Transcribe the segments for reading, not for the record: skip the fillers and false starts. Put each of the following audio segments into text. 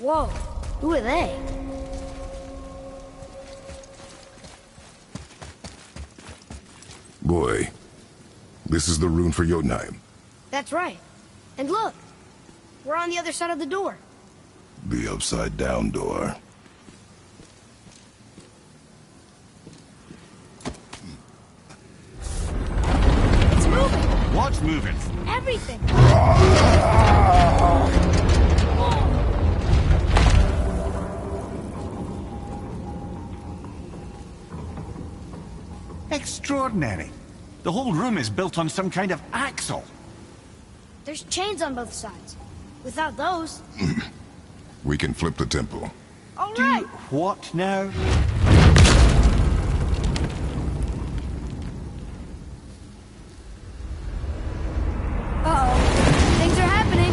Whoa, who are they? Boy, this is the rune for Jotunheim. That's right. And look, we're on the other side of the door. The upside-down door. It's moving! What's moving? Everything! Extraordinary. The whole room is built on some kind of axle. There's chains on both sides. Without those... We can flip the temple. All right! What now? Uh-oh. Things are happening.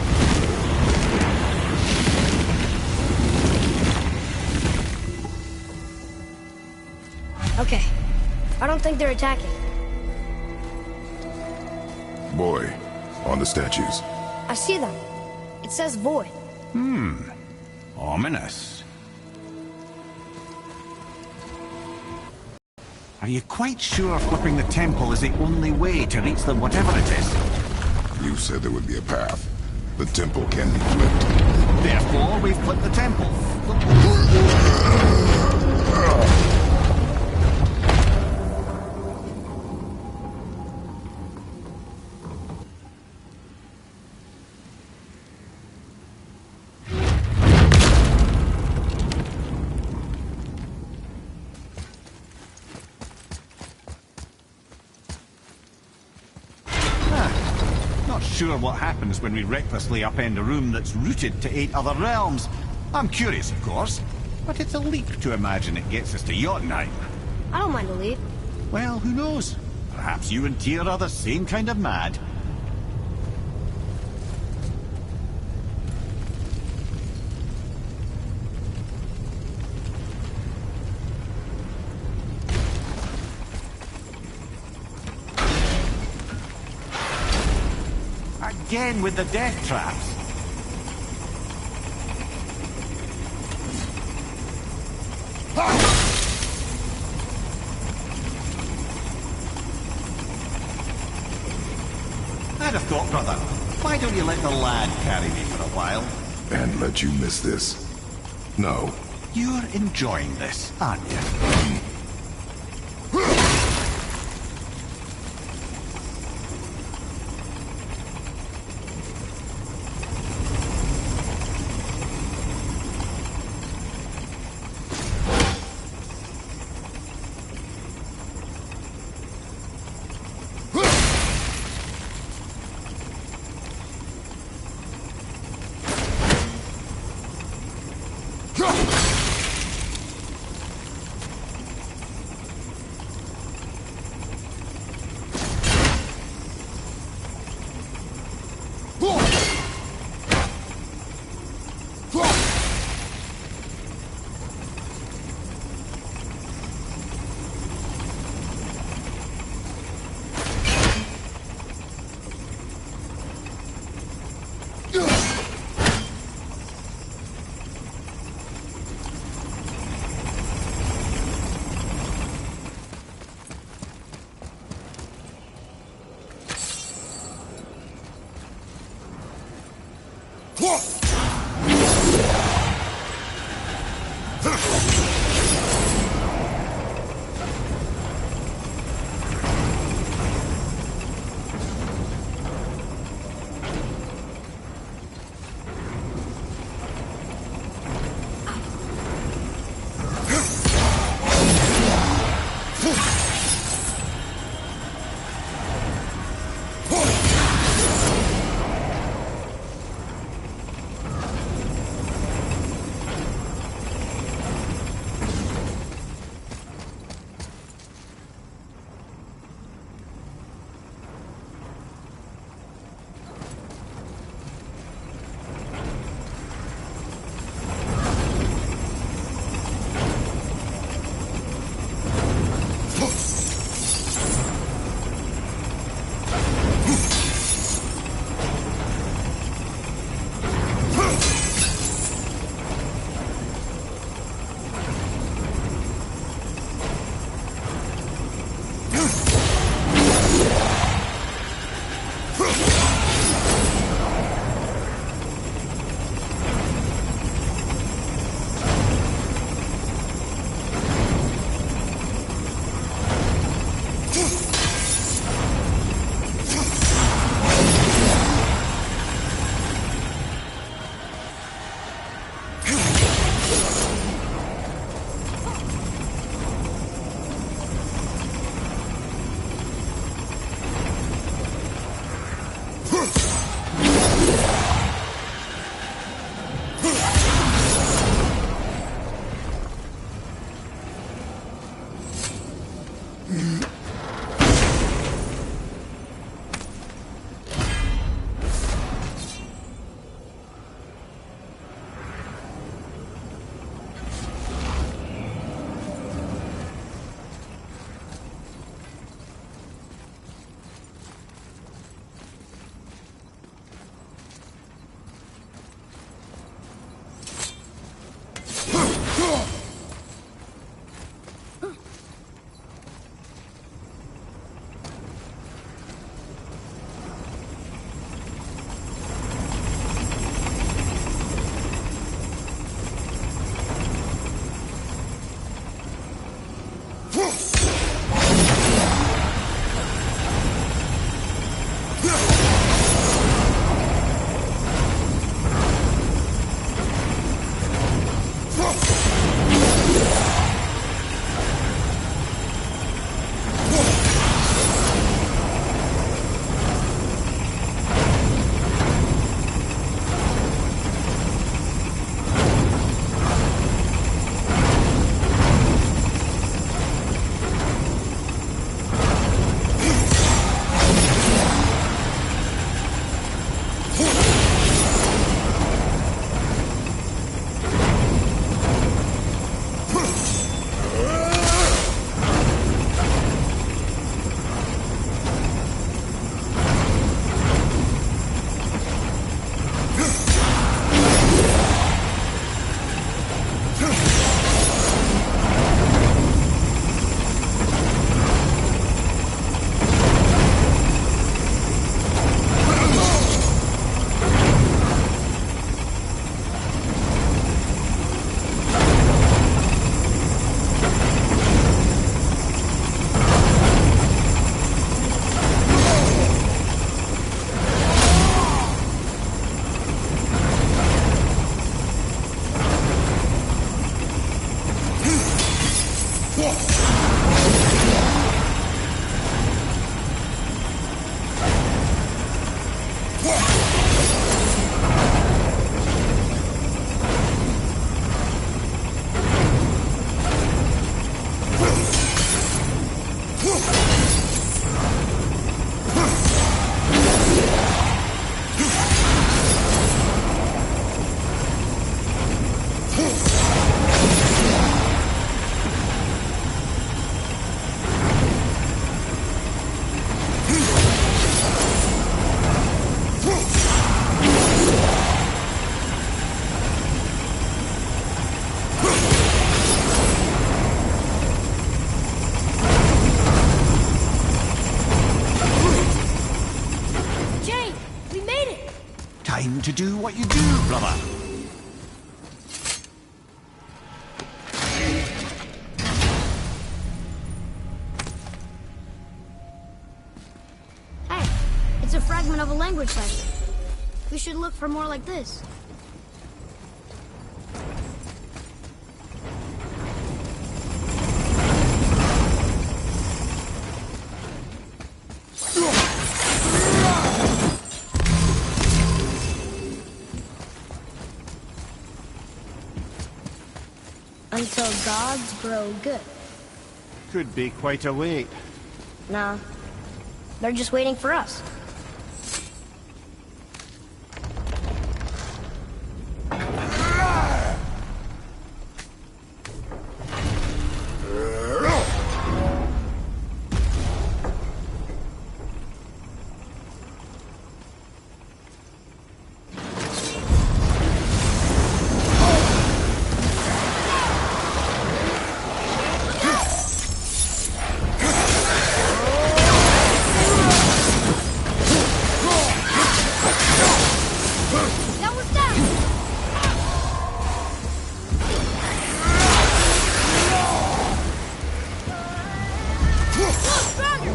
Okay. I don't think they're attacking. Boy, on the statues. I see them. It says void. Ominous. Are you quite sure flipping the temple is the only way to reach them, whatever it is? You said there would be a path. The temple can be flipped. Therefore, we've flipped the temple. Not sure what happens when we recklessly upend a room that's rooted to 8 other realms. I'm curious, of course, but it's a leap to imagine it gets us to Jotunheim. I don't mind a lead. Well, who knows? Perhaps you and Tyr are the same kind of mad. Again with the death traps. I'd have thought, brother. Why don't you let the lad carry me for a while? And let you miss this. No. You're enjoying this, aren't you? reason to do what you do, brother. Hey, it's a fragment of a language cipher. We should look for more like this. Until gods grow good. Could be quite a wait. Nah, they're just waiting for us. That was them! Look, stronger!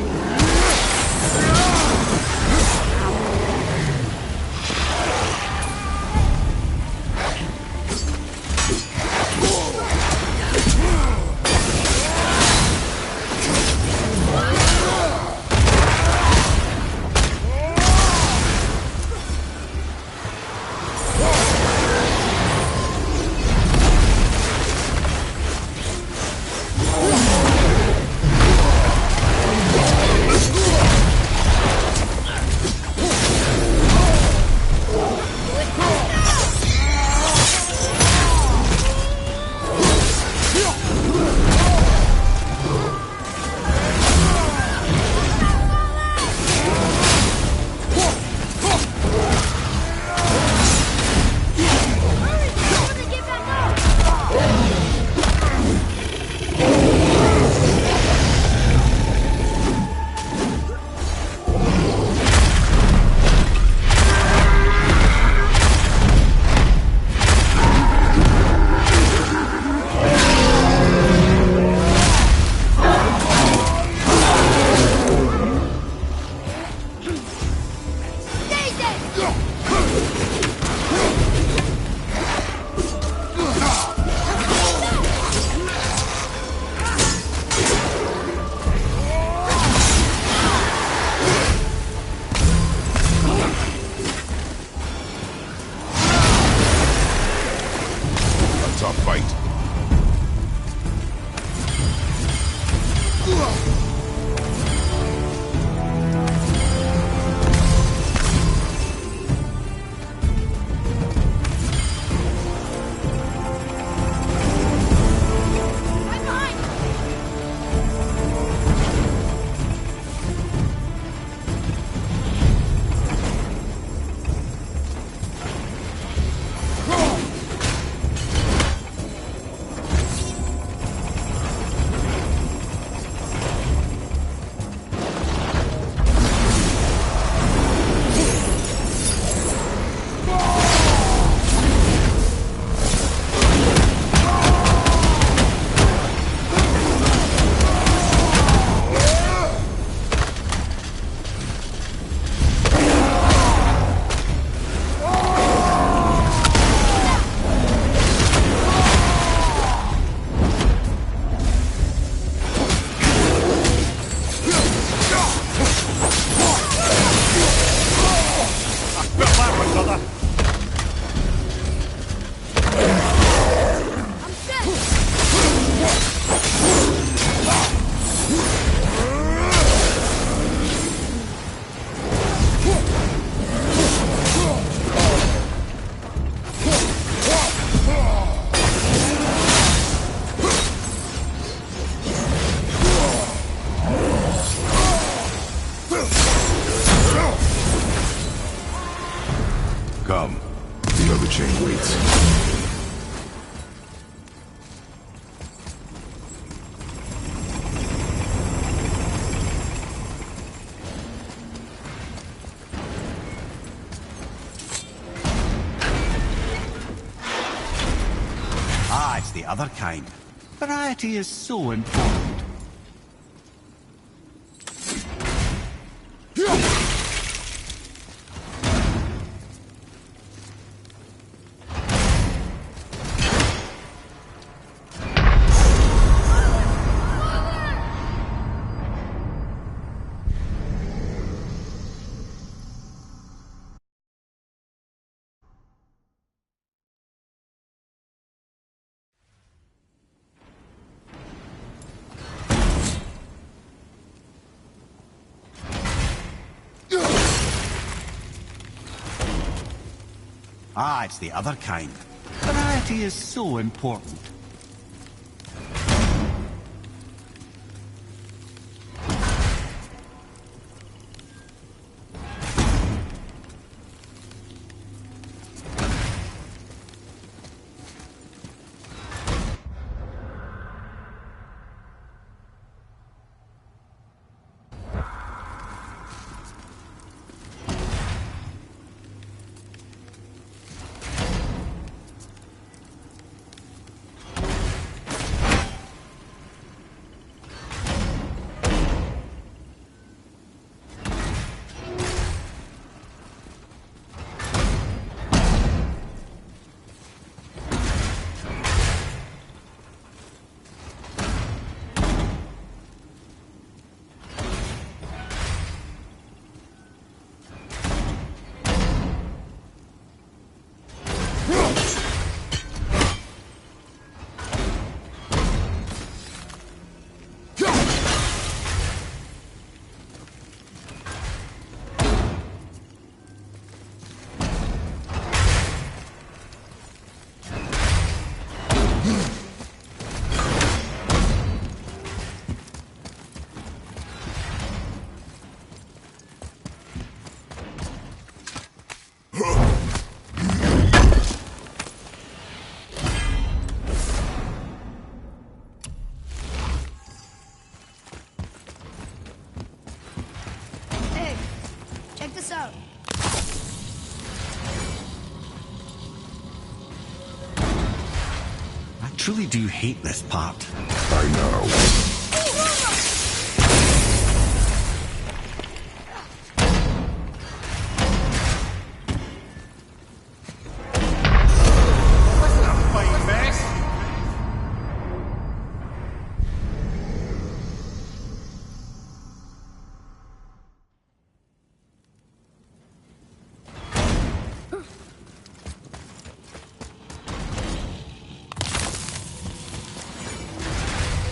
Hurry, before they get back up! Stay dead! A tough fight. Right behind! Ah, it's the other kind. Variety is so important. Ah, it's the other kind. Variety is so important. Hey, check this out. I truly do hate this part. I know.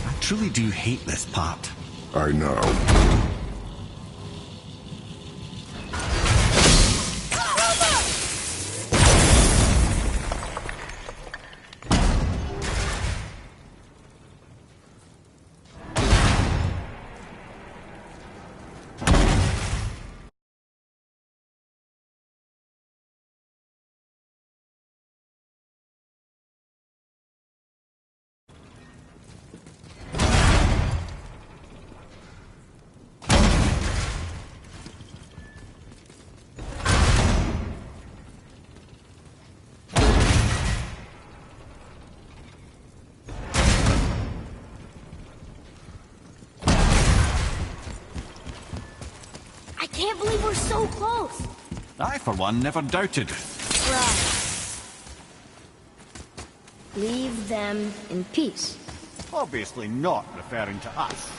I truly do hate this part. I know. I can't believe we're so close. I, for one, never doubted. Right. Leave them in peace. Obviously not referring to us.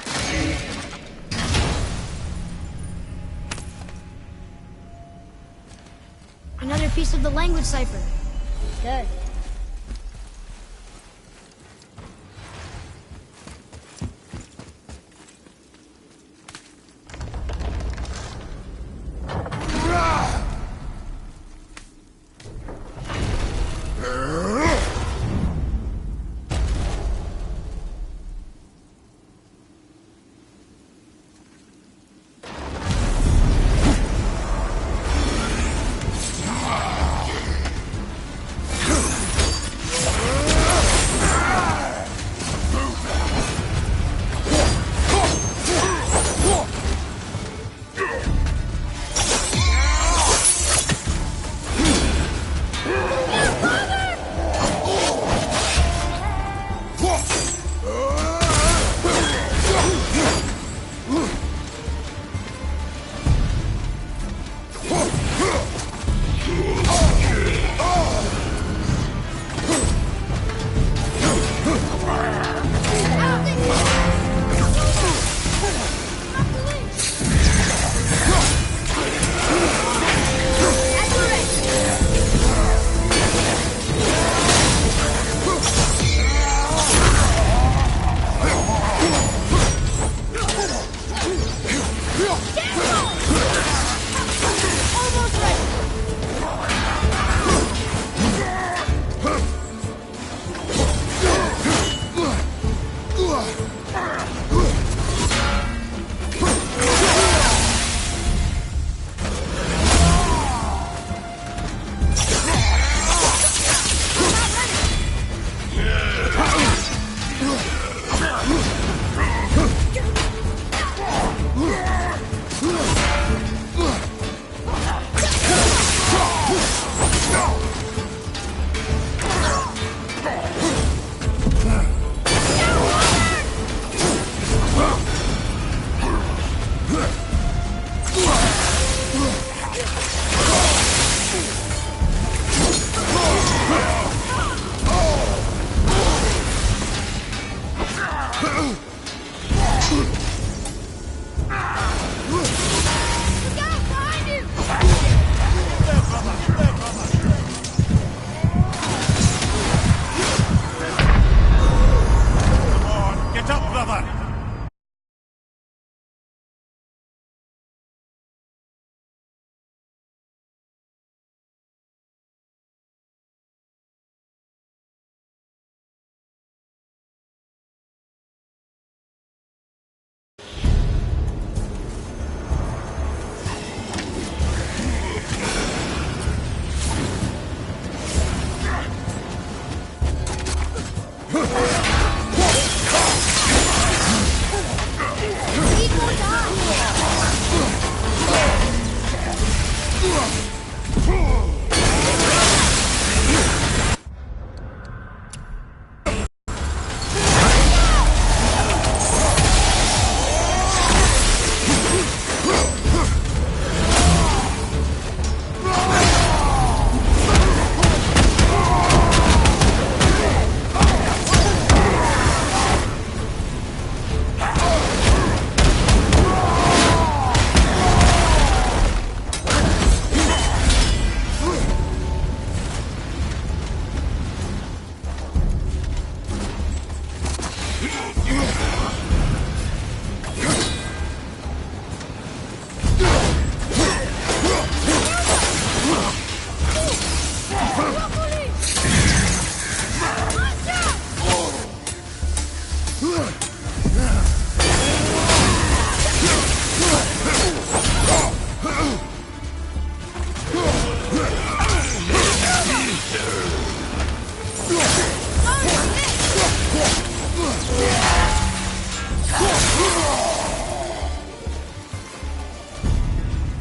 Another piece of the language cipher. Good.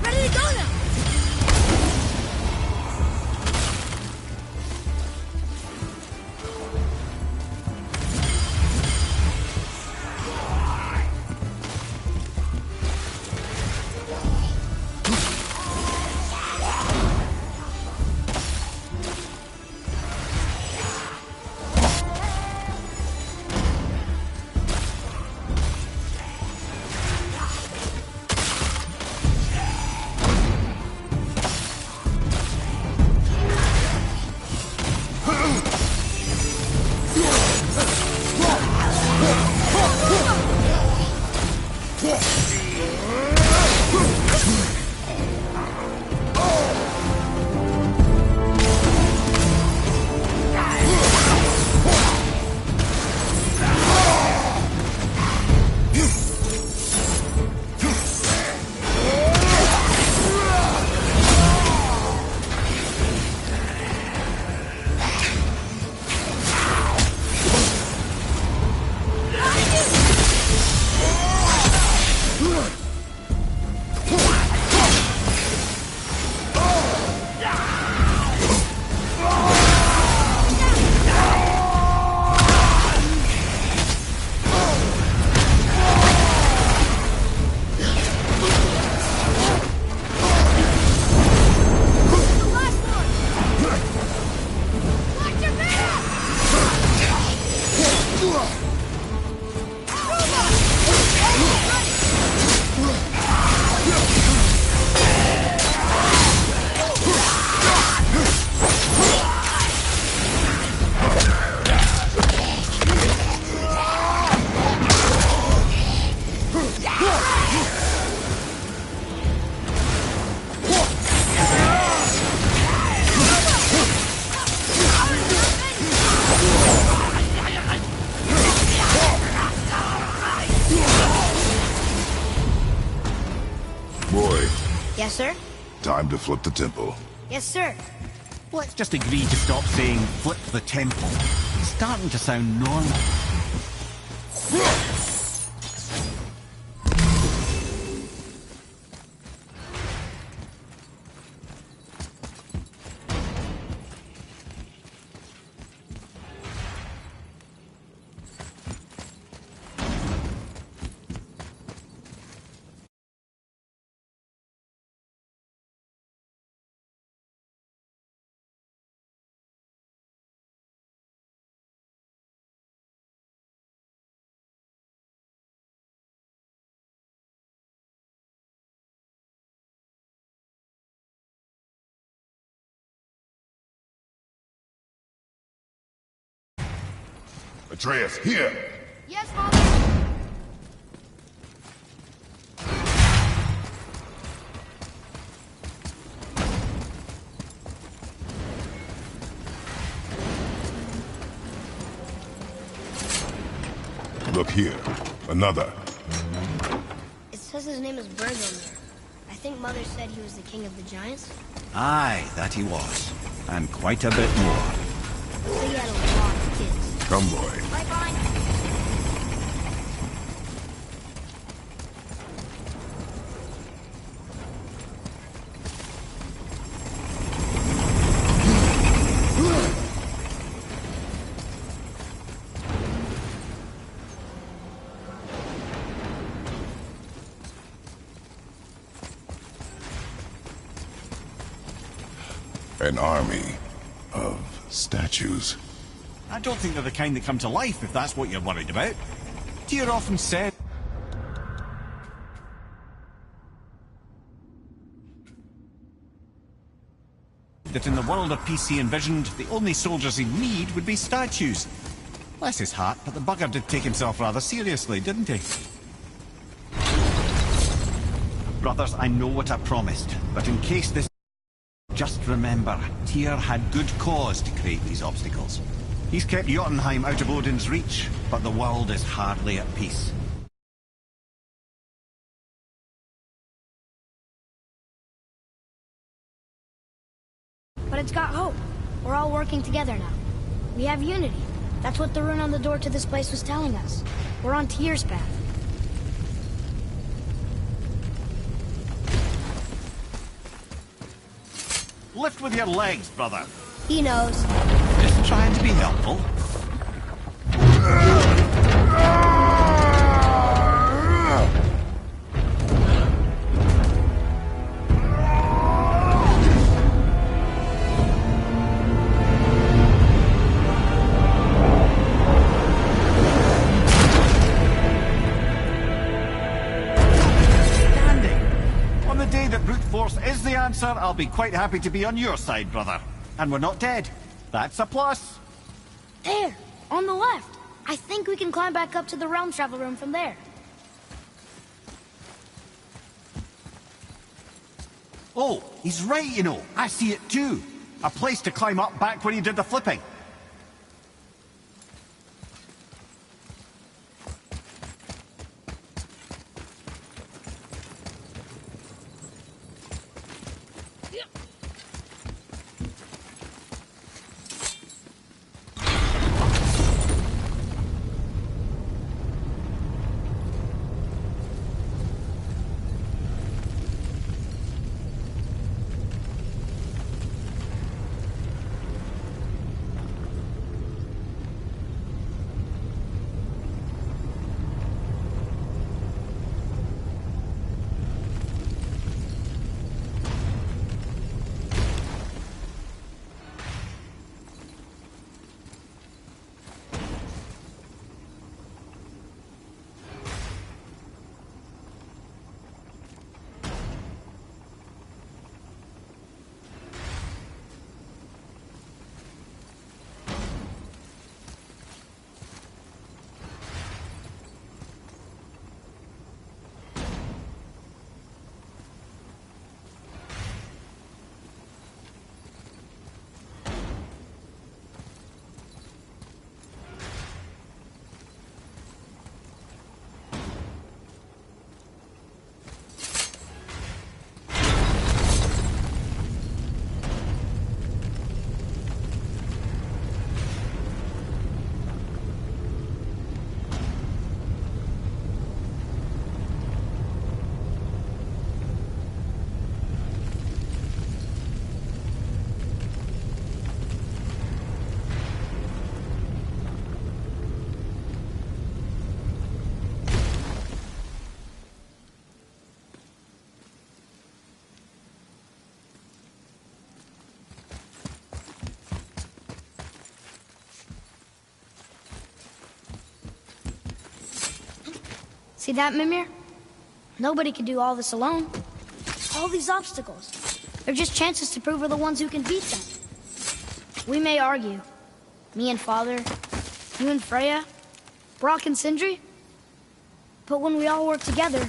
Ready to go now! Yes, sir? Time to flip the temple. Yes, sir. Let's just agree to stop saying flip the temple. It's starting to sound normal. Atreus, here! Yes, Father! Look here. Another. It says his name is Bergelmir. I think Mother said he was the king of the giants. Aye, that he was. And quite a bit more. So he had a lot of kids. Come, boy. Right behind you. An army of statues. I don't think they're the kind that come to life, if that's what you're worried about. Tyr often said that in the world of peace he envisioned, the only soldiers he'd need would be statues. Bless his heart, but the bugger did take himself rather seriously, didn't he? Brothers, I know what I promised, but in case this... Just remember, Tyr had good cause to create these obstacles. He's kept Jotunheim out of Odin's reach, but the world is hardly at peace. But it's got hope. We're all working together now. We have unity. That's what the rune on the door to this place was telling us. We're on Tyr's path. Lift with your legs, brother. He knows. Just trying to be helpful. On the day that brute force is the answer, I'll be quite happy to be on your side, brother. And we're not dead. That's a plus. There! On the left! I think we can climb back up to the realm travel room from there. Oh, he's right, you know. I see it too. A place to climb up back where he did the flipping. See that, Mimir? Nobody could do all this alone. All these obstacles. They're just chances to prove we're the ones who can beat them. We may argue. Me and Father, you and Freya, Brock and Sindri. But when we all work together,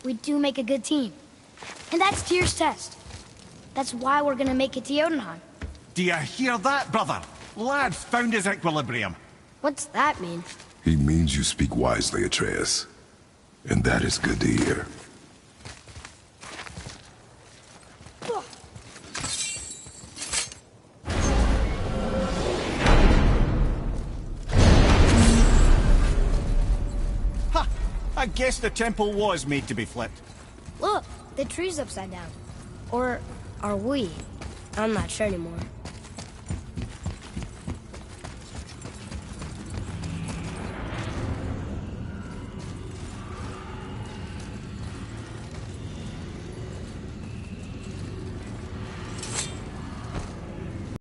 we do make a good team. And that's Tyr's test. That's why we're gonna make it to Jotunheim. Do you hear that, brother? Lad's found his equilibrium. What's that mean? He means you speak wisely, Atreus. And that is good to hear. Ha! I guess the temple was made to be flipped. Look, the tree's upside down. Or are we? I'm not sure anymore.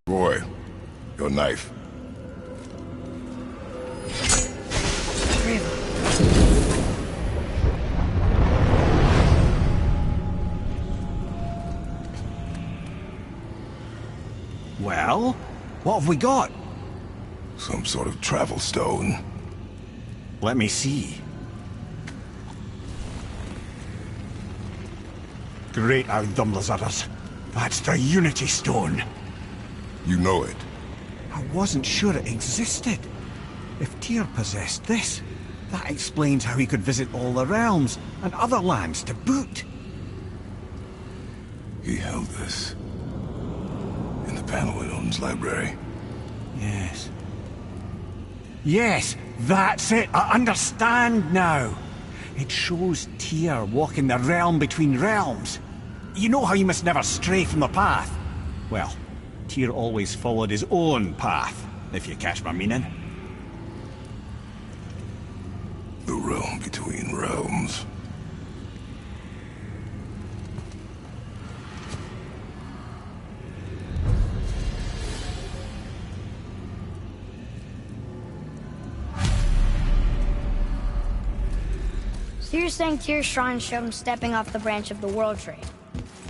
Roy, your knife. Well, what have we got? Some sort of travel stone. Let me see. Great Outdumblers. That's the Unity Stone. You know it. I wasn't sure it existed. If Tyr possessed this, that explains how he could visit all the realms and other lands to boot. He held this in the panel in Odin's library. Yes. Yes, that's it. I understand now. It shows Tyr walking the realm between realms. You know how you must never stray from the path? Well, Tyr always followed his own path, if you catch my meaning. The realm between realms. So you're saying Tyr's shrine showed him stepping off the branch of the World Tree.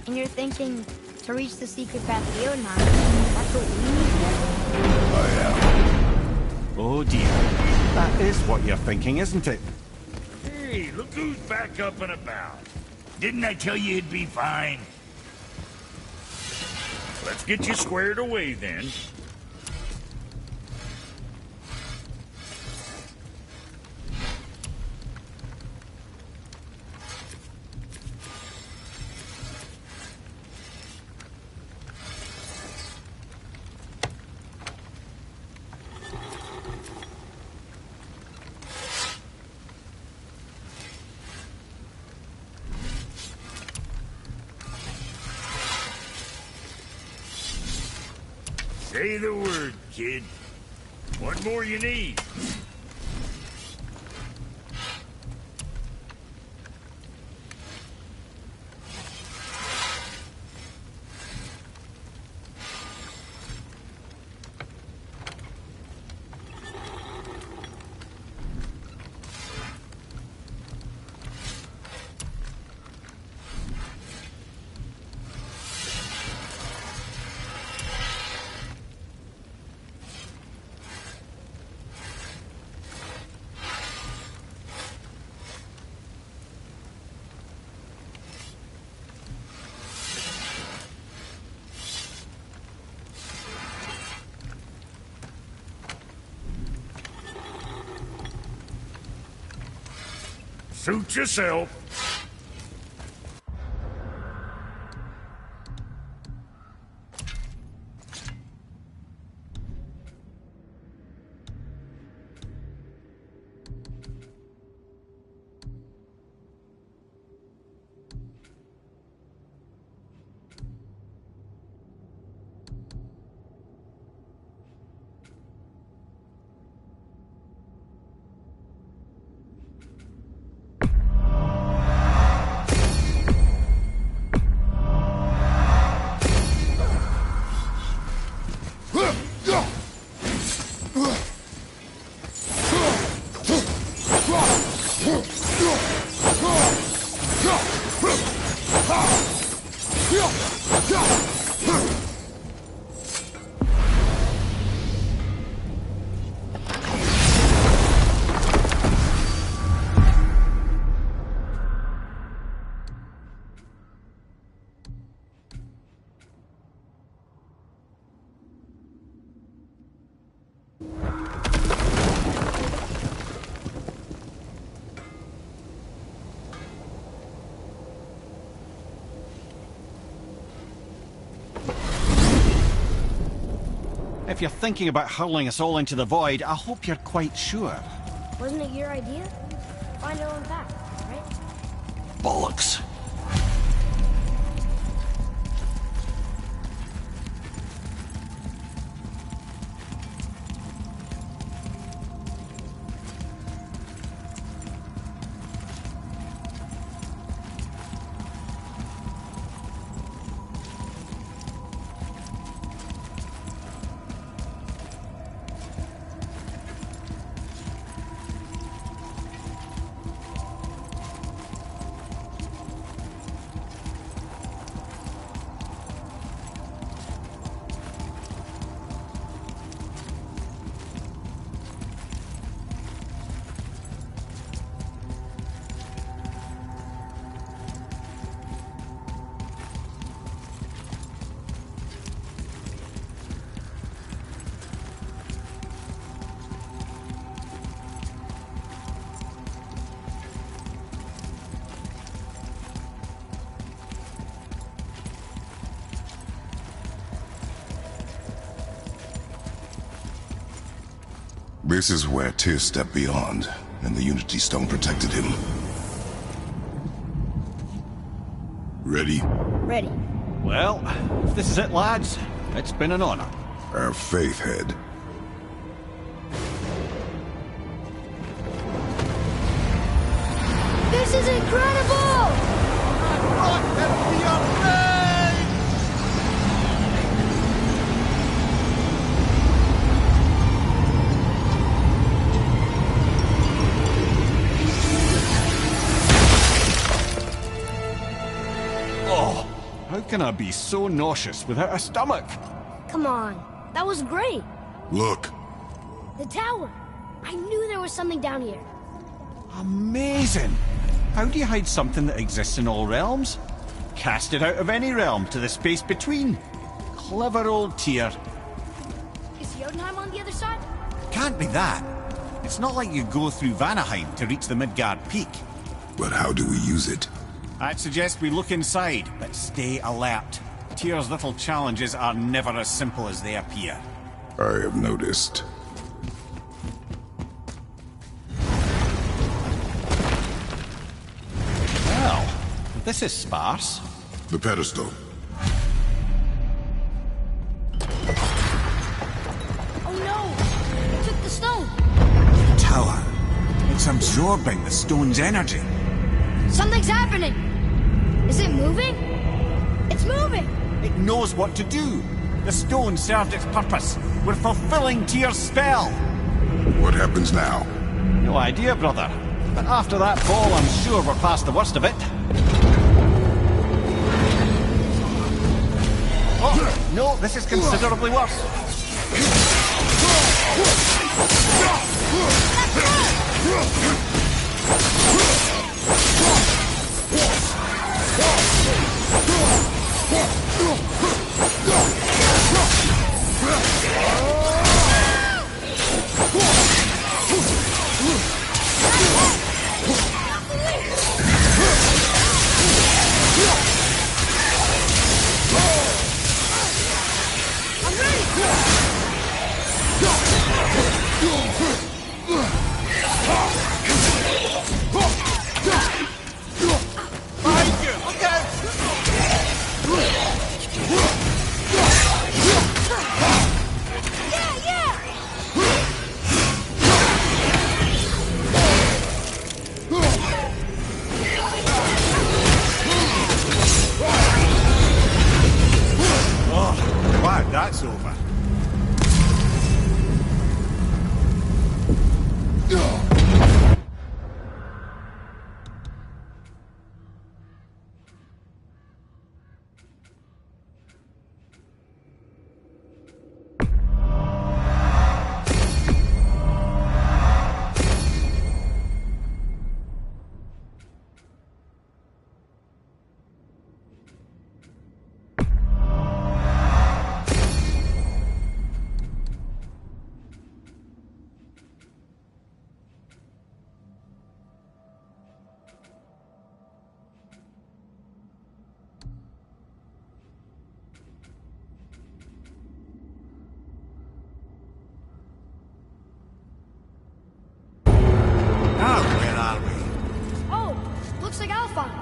And you're thinking to reach the secret path of Jotunheim, that's what we need here? I am. Oh dear. That is what you're thinking, isn't it? Hey, look who's back up and about. Didn't I tell you it'd be fine? Let's get you squared away then. Say the word, kid. What more you need? Suit yourself. If you're thinking about hurling us all into the void, I hope you're quite sure. Wasn't it your idea? Find our own path, right? Bollocks. This is where Tyr stepped beyond, and the Unity Stone protected him. Ready? Ready. Well, if this is it, lads, it's been an honor. Have faith, Head. This is incredible! Oh, how can I be so nauseous without a stomach? Come on, that was great. Look. The tower. I knew there was something down here. Amazing! How do you hide something that exists in all realms? Cast it out of any realm to the space between. Clever old Tyr. Is Jotunheim on the other side? Can't be that. It's not like you go through Vanaheim to reach the Midgard Peak. But how do we use it? I'd suggest we look inside, but stay alert. Tyr's little challenges are never as simple as they appear. I have noticed. Well, this is sparse. The pedestal. Oh no! It took the stone! Tower. It's absorbing the stone's energy. Something's happening! Is it moving? It's moving! It knows what to do. The stone served its purpose. We're fulfilling Tyr's spell. What happens now? No idea, brother. But after that fall, I'm sure we're past the worst of it. Oh, no, this is considerably worse. Glad that's over. Looks like Alpha.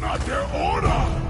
Not their order!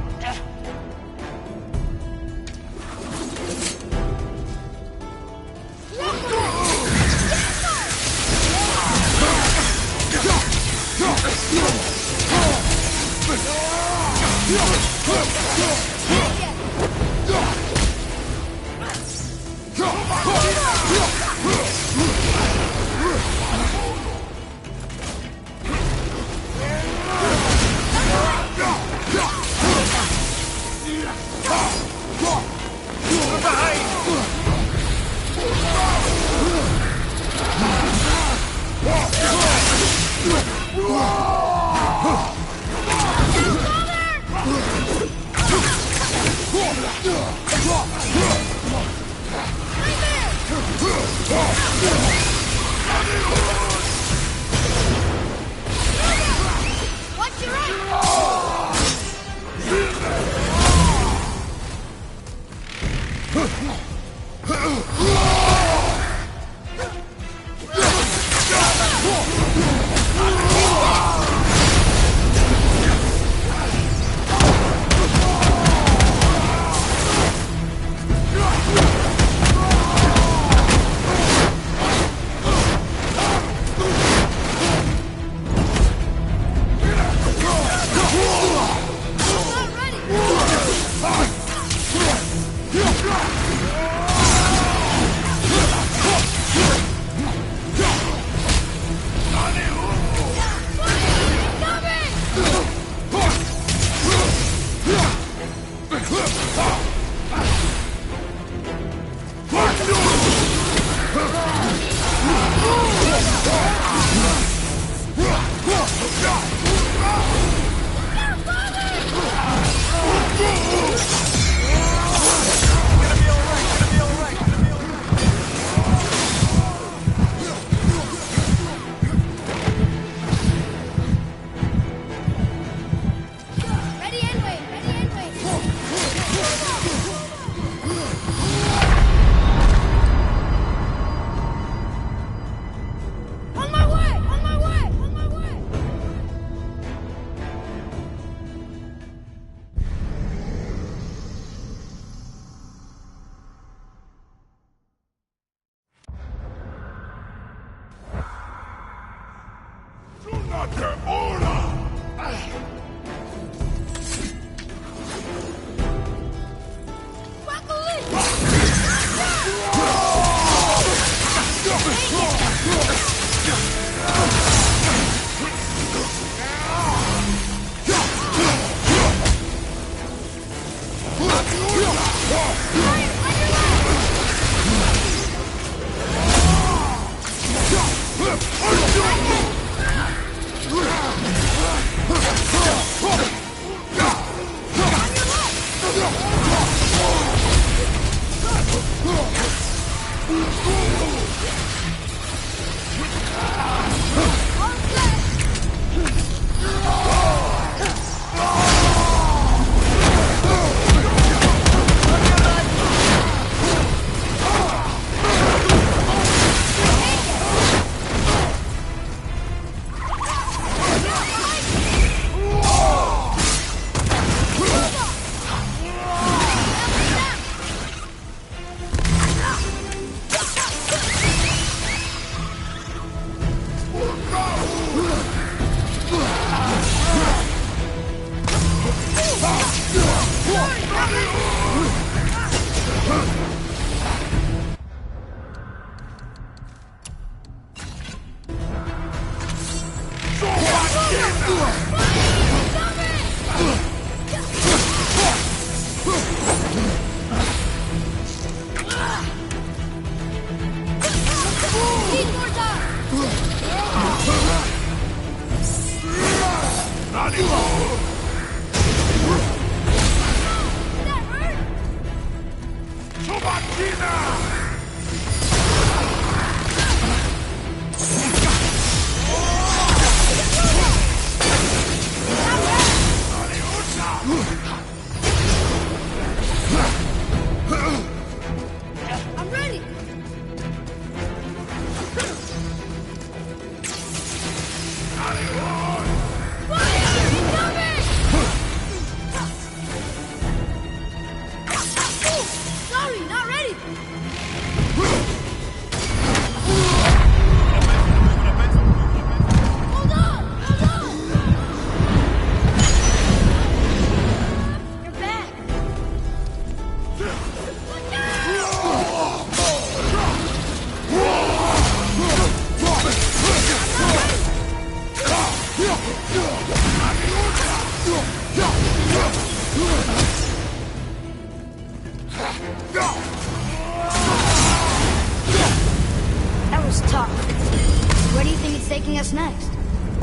us next?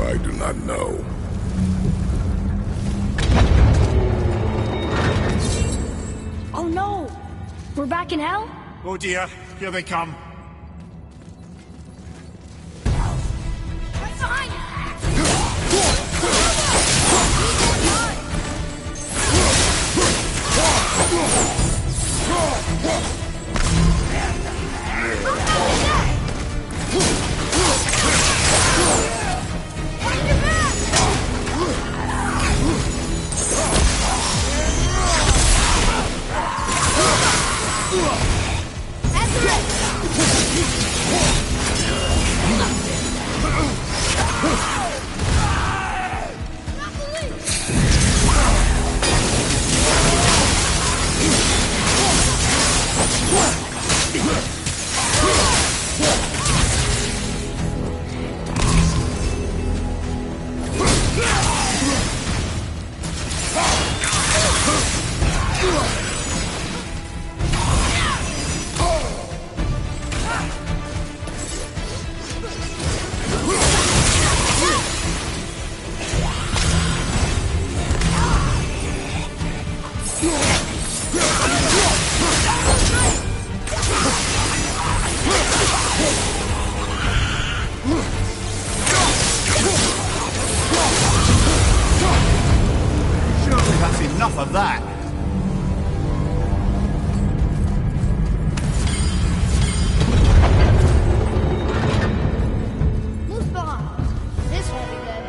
I do not know. Oh no! We're back in hell? Oh dear, here they come. Right behind you! Surely that's enough of that. Muspelheim. This won't be good.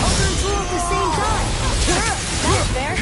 All those two at the same time. That's fair.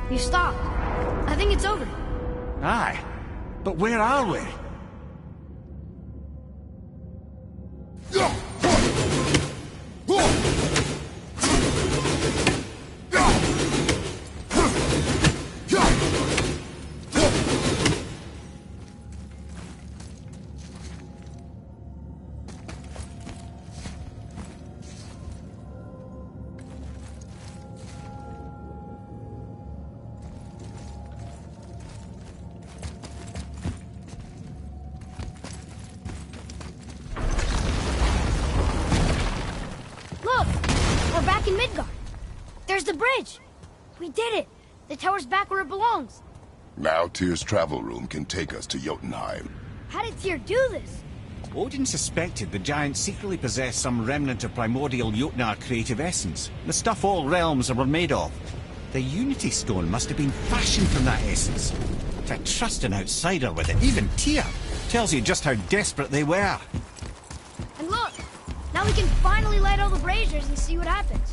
You stopped. I think it's over. Aye. But where are we? Look! We're back in Midgard. There's the bridge. We did it. The tower's back where it belongs. Now Tyr's travel room can take us to Jotunheim. How did Tyr do this? Odin suspected the giants secretly possessed some remnant of primordial Jotnar creative essence, the stuff all realms were made of. The Unity Stone must have been fashioned from that essence. To trust an outsider with it, even Tyr, tells you just how desperate they were. And look! Now we can finally light all the braziers and see what happens.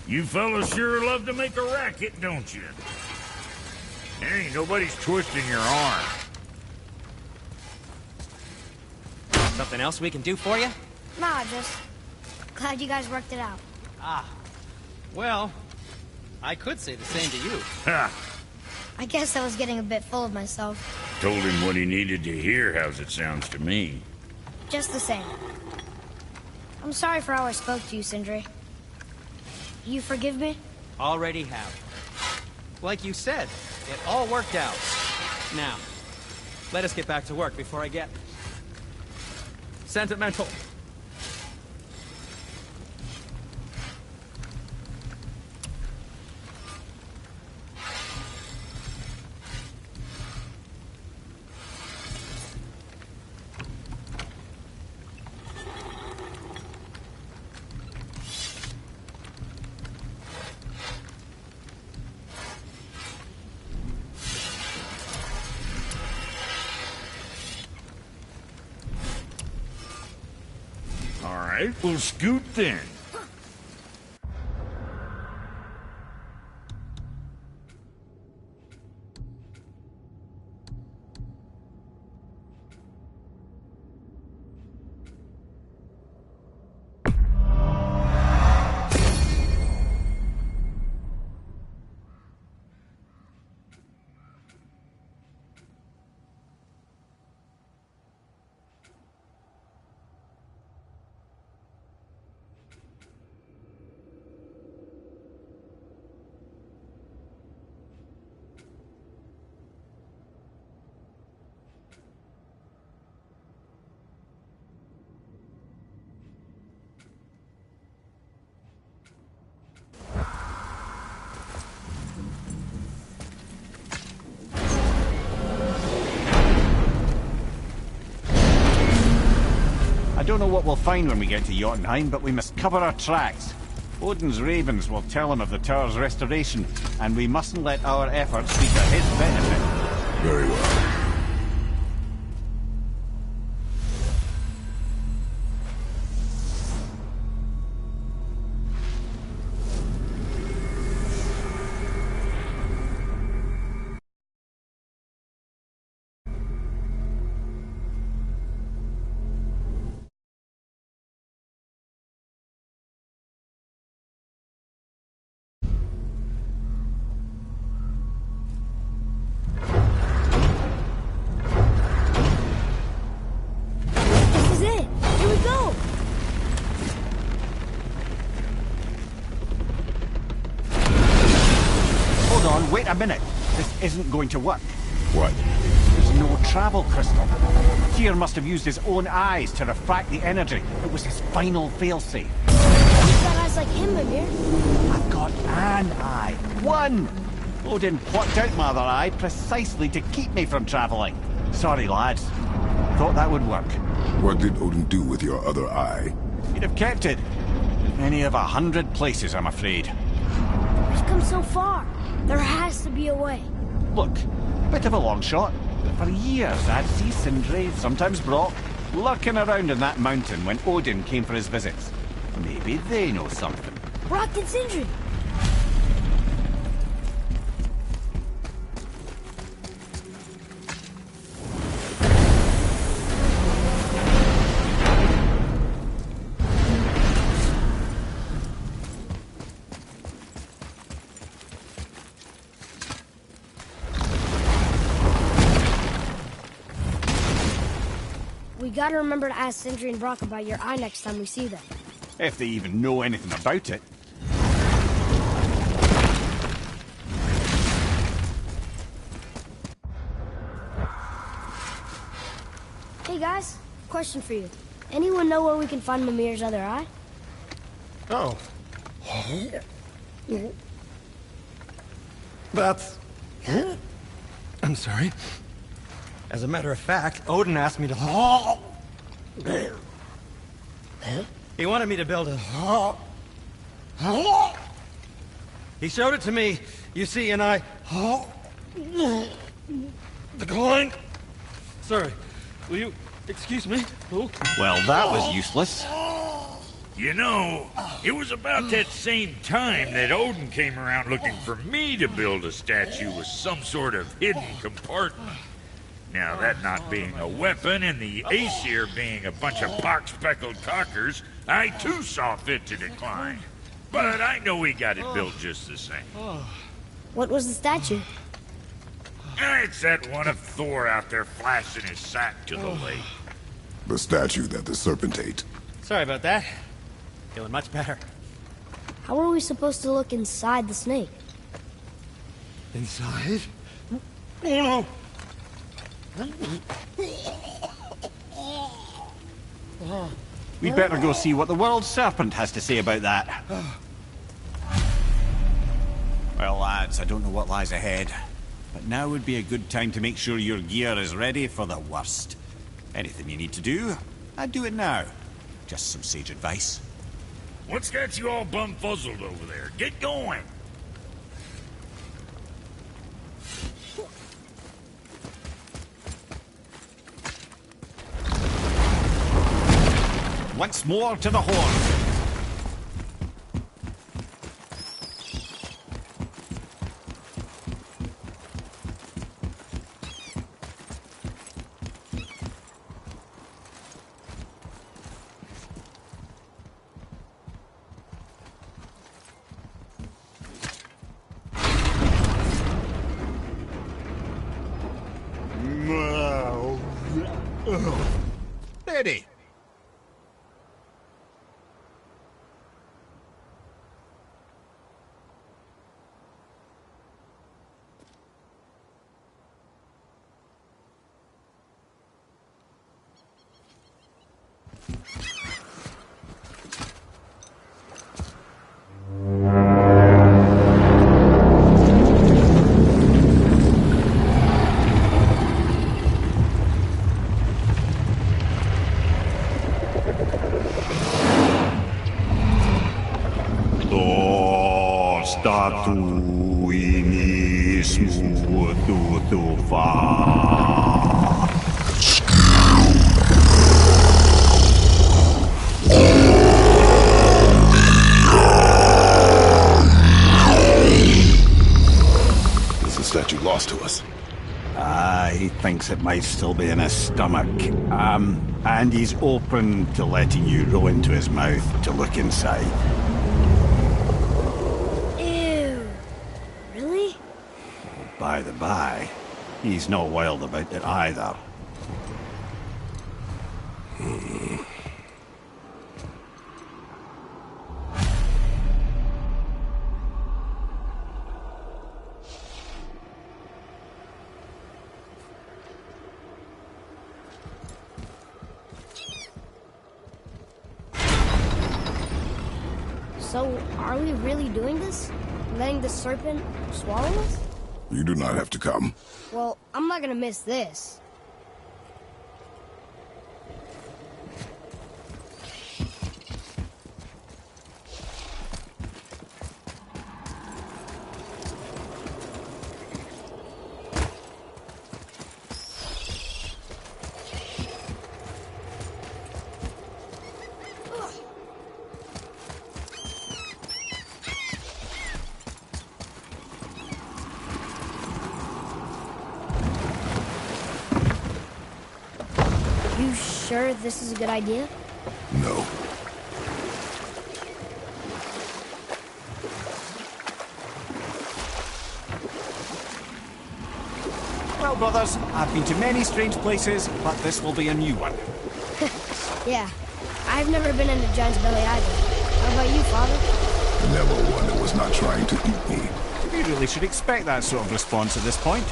You fellas sure love to make a racket, don't you? There ain't nobody's twisting your arm. Something else we can do for you? Nah, just glad you guys worked it out. Well, I could say the same to you. Ha! I guess I was getting a bit full of myself. Told him what he needed to hear, how's it sounds to me. Just the same. I'm sorry for how I spoke to you, Sindri. You forgive me? Already have. Like you said, it all worked out. Now, let us get back to work before I get sentimental. All right, we'll scoot then. I don't know what we'll find when we get to Jotunheim, but we must cover our tracks. Odin's ravens will tell him of the tower's restoration, and we mustn't let our efforts be to his benefit. Very well. This is it! Here we go! Hold on, wait a minute. This isn't going to work. What? There's no travel crystal. Tyr must have used his own eyes to refract the energy. It was his final failsafe. You've got eyes like him, Mimir. I've got an eye. One! Odin plucked out my other eye precisely to keep me from travelling. Sorry, lads. Thought that would work. What did Odin do with your other eye? He'd have kept it. Any of 100 places, I'm afraid. We've come so far. There has to be a way. Look, bit of a long shot, but for years I'd see Sindri, sometimes Brock, lurking around in that mountain when Odin came for his visits. Maybe they know something. Brock and Sindri. We gotta remember to ask Sindri and Brock about your eye next time we see them. If they even know anything about it. Hey guys, question for you. Anyone know where we can find Mimir's other eye? Oh. That's... I'm sorry. As a matter of fact, Odin asked me to... He wanted me to build a... He showed it to me, you see, and I... Decline. Sorry. Will you excuse me? Oh. Well, that was useless. You know, it was about that same time that Odin came around looking for me to build a statue with some sort of hidden compartment. Now, that not being a weapon and the Aesir being a bunch of pock-speckled cockers, I too saw fit to decline. But I know we got it built just the same. What was the statue? It's that one of Thor out there flashing his sack to the lake. The statue that the serpent ate. Sorry about that. Feeling much better. How are we supposed to look inside the snake? Inside? Oh, no. We'd better go see what the world serpent has to say about that. Well, lads, I don't know what lies ahead, but now would be a good time to make sure your gear is ready for the worst. Anything you need to do, I'd do it now. Just some sage advice. What's got you all bum-fuzzled over there? Get going! Once more to the horn. Ready. Statu inismu tutufa. Is the statue lost to us? He thinks it might still be in his stomach. And he's open to letting you row into his mouth to look inside. By the by, he's not wild about it either. So, are we really doing this? Letting the serpent swallow us? You do not have to come. Well, I'm not gonna miss this. You sure this is a good idea? No. Well, brothers, I've been to many strange places, but this will be a new one. Yeah. I've never been into Giant's Belly either. How about you, Father? Never one that was not trying to eat me. We really should expect that sort of response at this point.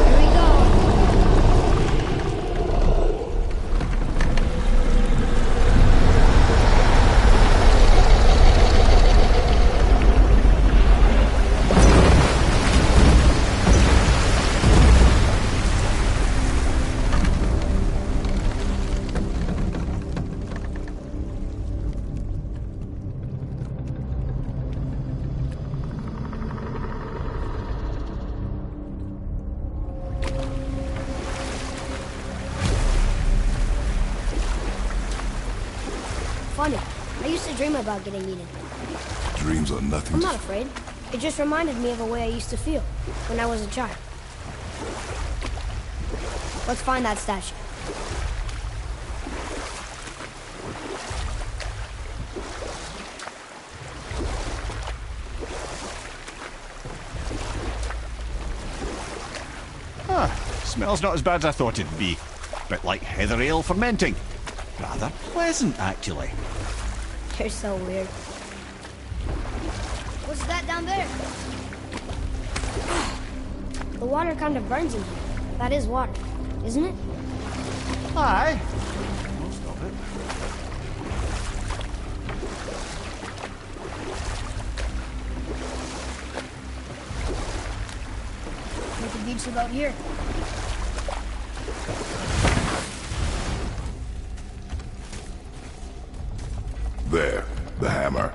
Here we go. funny. I used to dream about getting eaten. Dreams are nothing. I'm not afraid. It just reminded me of a way I used to feel when I was a child. Let's find that statue. Smells not as bad as I thought it'd be. Bit like heather ale fermenting. Rather pleasant, actually. You're so weird. What's that down there? The water kind of burns in here. That is water, isn't it? Aye. Most of it. Make a beach about here. There, the hammer.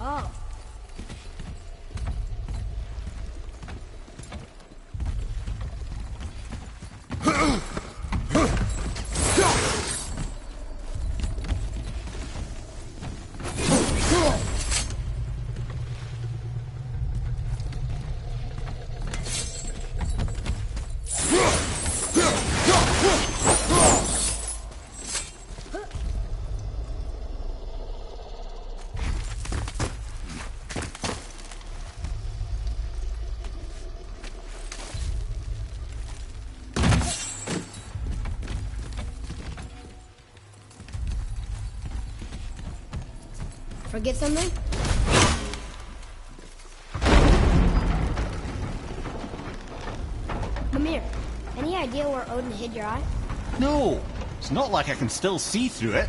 Oh. Forget something? Mimir, any idea where Odin hid your eye? No, it's not like I can still see through it.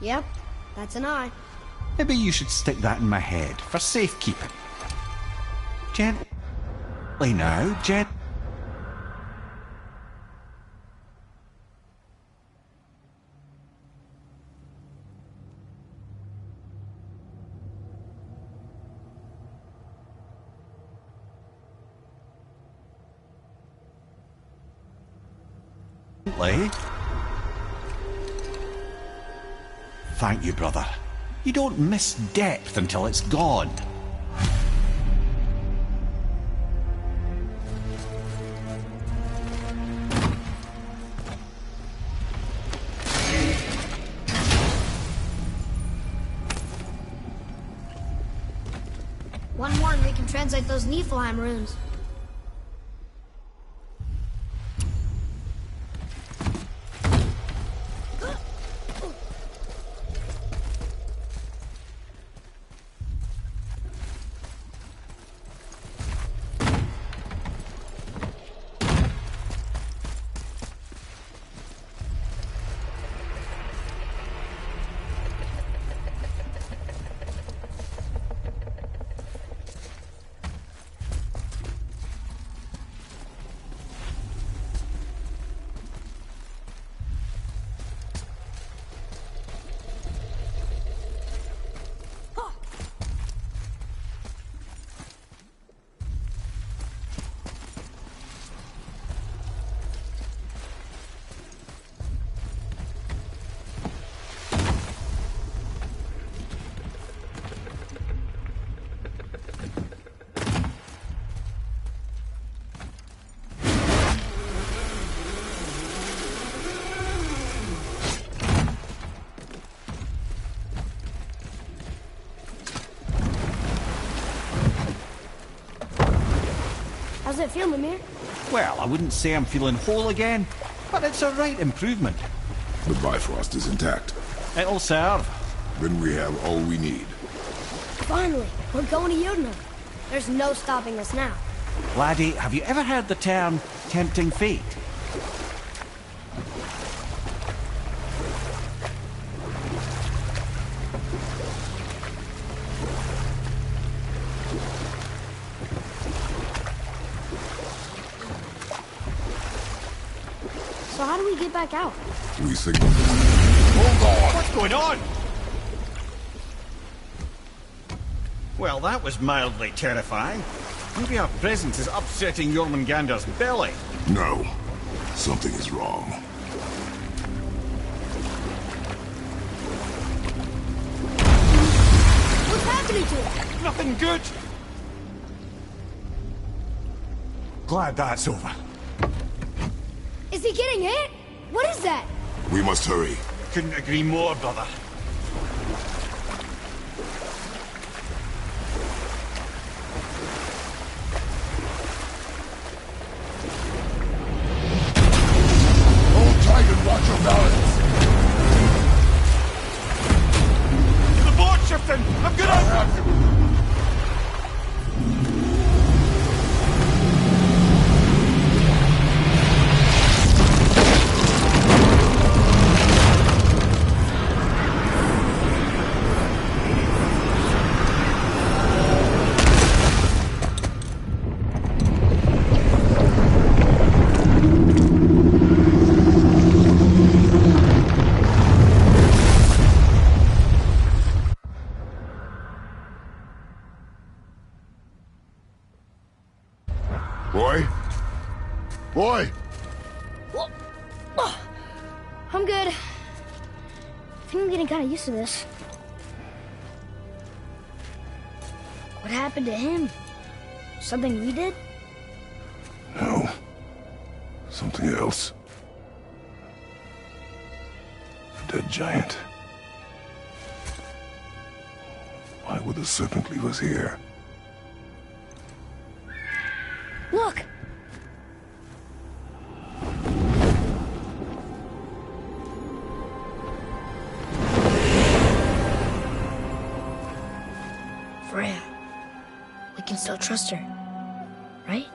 Yep, that's an eye. Maybe you should stick that in my head for safekeeping. Gently now, gently. Thank you, brother. You don't miss depth until it's gone. One more and we can translate those Niflheim runes. How's it feel, Mimir? Well, I wouldn't say I'm feeling whole again, but it's a right improvement. The Bifrost is intact. It'll serve. Then we have all we need. Finally, we're going to Jotunheim. There's no stopping us now. Laddie, have you ever heard the term tempting fate? So how do we get back out? We signal. What's going on? Well, that was mildly terrifying. Maybe our presence is upsetting Jormungandr's belly. No. Something is wrong. What's happening to it? Nothing good. Glad that's over. Is he getting hit? What is that? We must hurry. Couldn't agree more, brother. I'm good. I think I'm getting kind of used to this. What happened to him? Something we did? No. Something else. A dead giant. Why would the serpent leave us here? Look! Freya. We can still trust her, right?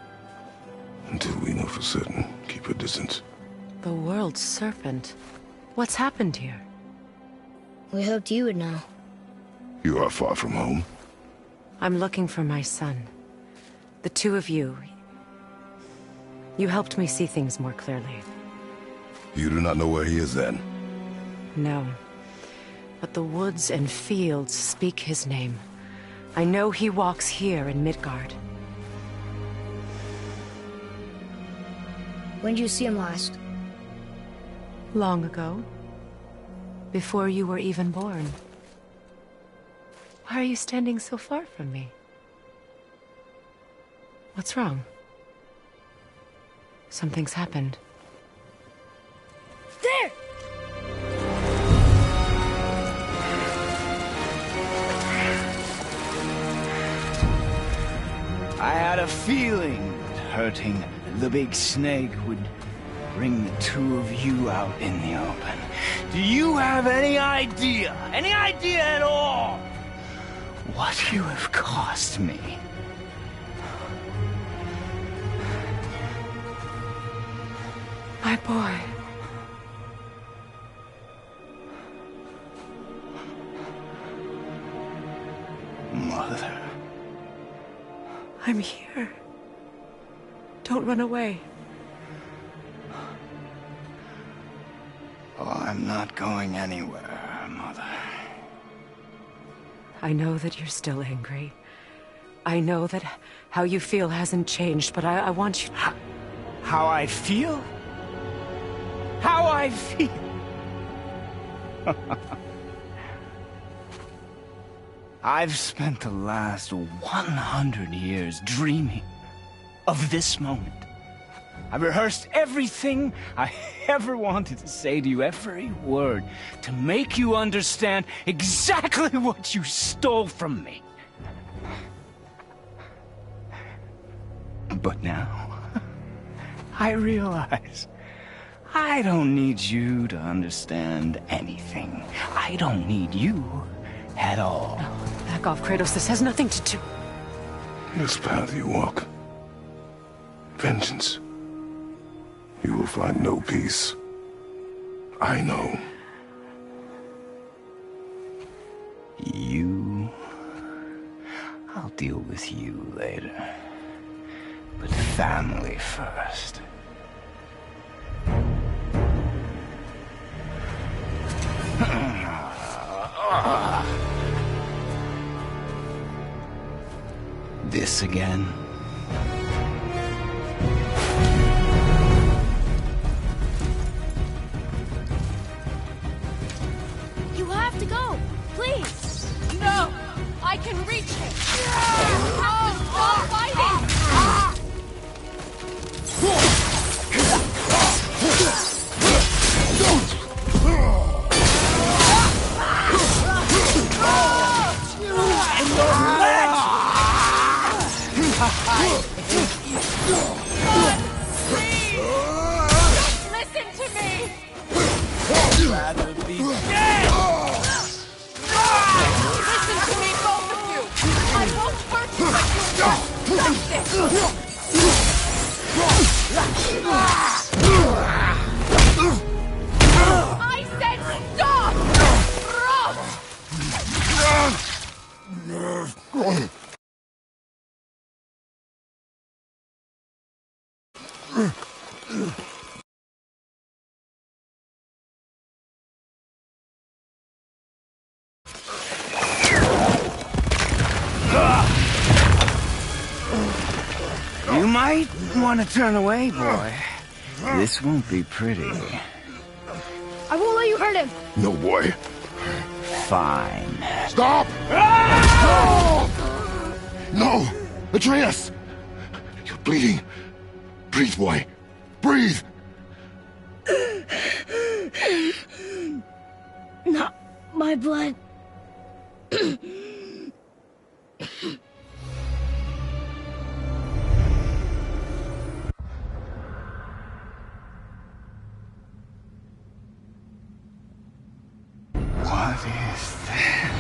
Until we know for certain, keep her distance. The world's serpent. What's happened here? We hoped you would know. You are far from home. I'm looking for my son. The two of you. You helped me see things more clearly. You do not know where he is then? No. But the woods and fields speak his name. I know he walks here in Midgard. When did you see him last? Long ago. Before you were even born. Why are you standing so far from me? What's wrong? Something's happened. There! I had a feeling that hurting the big snake would bring the two of you out in the open. Do you have any idea at all, what you have cost me? My boy. Mother. I'm here. Don't run away. Oh, I'm not going anywhere, Mother. I know that you're still angry. I know that how you feel hasn't changed, but I want you to... How I feel? How I feel? I've spent the last 100 years dreaming of this moment. I've rehearsed everything I ever wanted to say to you, every word, to make you understand exactly what you stole from me. But now, I realize I don't need you to understand anything. I don't need you at all. No, back off, Kratos. This has nothing to do... This path you walk. Vengeance. You will find no peace. I know. You... I'll deal with you later. But family first. This again? You have to go! Please! No! I can reach him! You have to stop fighting! Listen to me! I'd rather be dead! Listen to me, both of you! I won't hurt you, but you won't stop this! I said stop! You might want to turn away, boy. This won't be pretty. You hurt him. No, boy. Fine. Stop! No! Atreus! You're bleeding. Breathe, boy. Breathe! Not my blood. What is that?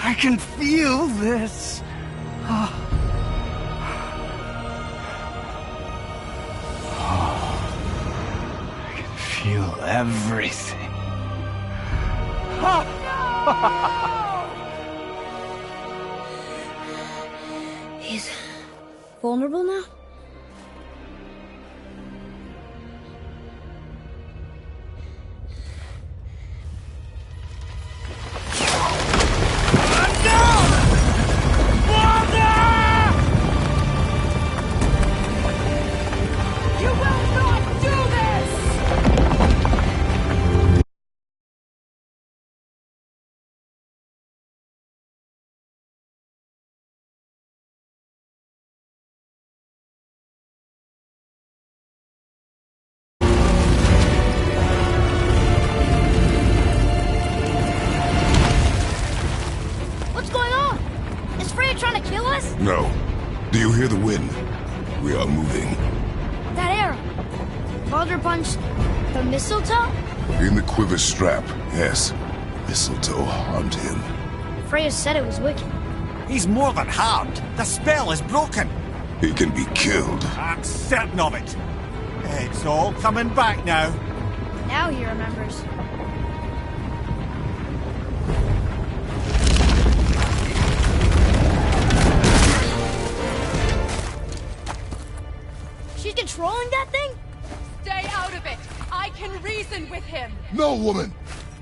I can feel this. I can feel everything. He's vulnerable now? You will not do this! What's going on? Is Freya trying to kill us? No. Do you hear the wind? We are moving. That arrow. Baldur punched the mistletoe? In the quiver strap, yes. Mistletoe harmed him. Freya said it was wicked. He's more than harmed. The spell is broken. He can be killed. I'm certain of it. It's all coming back now. Now he remembers. She's controlling that thing? Stay out of it! I can reason with him! No, woman!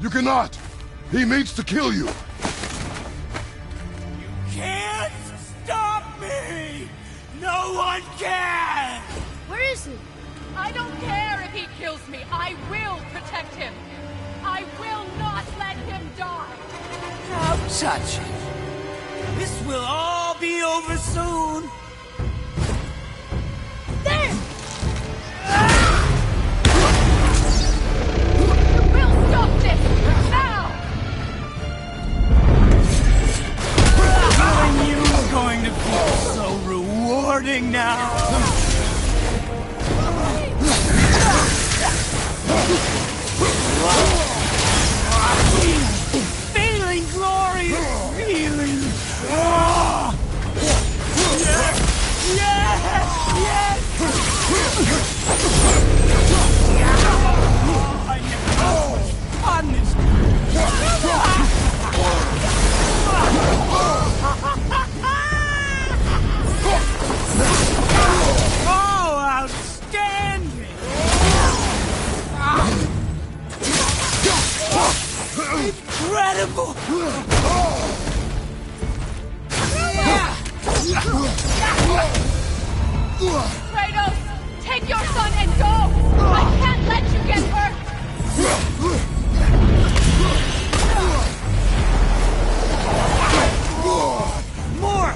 You cannot! He means to kill you! Can't stop me! No one can! Where is he? I don't care if he kills me. I will protect him. I will not let him die. Don't touch it. This will all be over soon. There! You will stop this now! Killing you is going to feel so rewarding now. Feeling glorious feeling. Yes! Yes! Yes! Fun is oh, outstanding! Incredible! Kratos, take your son and go! I can't let you get hurt! More! More!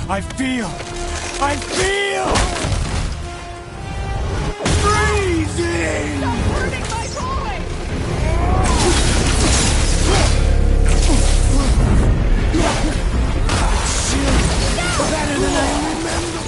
I feel freezing! Stop hurting my boy! Better than I remember!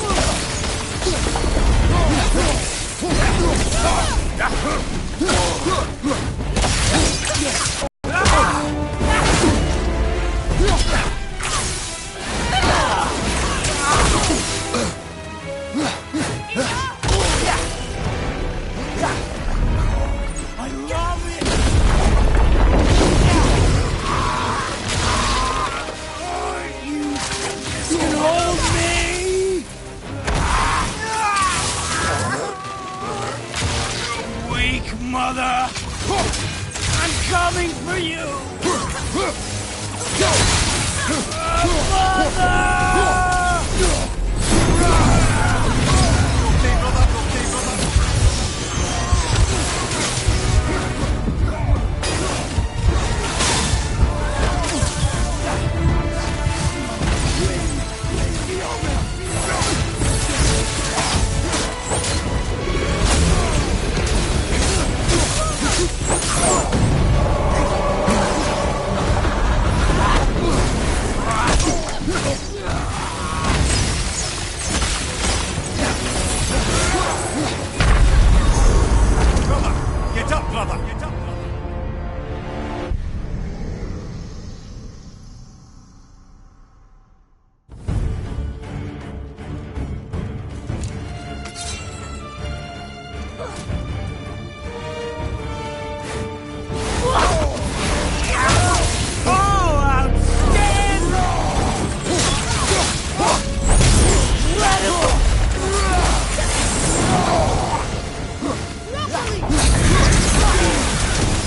Get up, brother! Get up!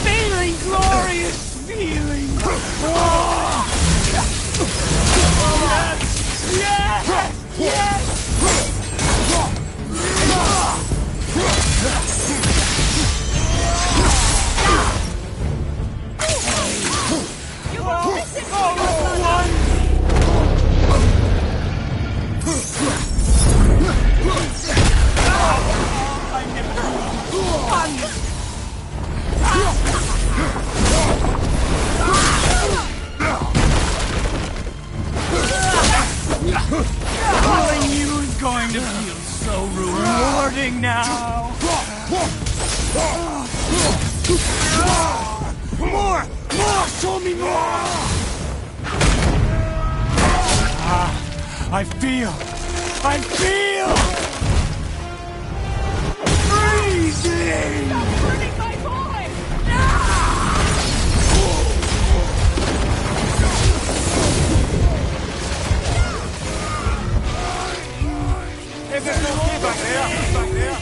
Feeling glorious feeling. Yes! Yes! Killing you is going to feel so rewarding now. More! More! Show me more! I feel freezing! Stop hurting my boy! Everything okay back there? Back there?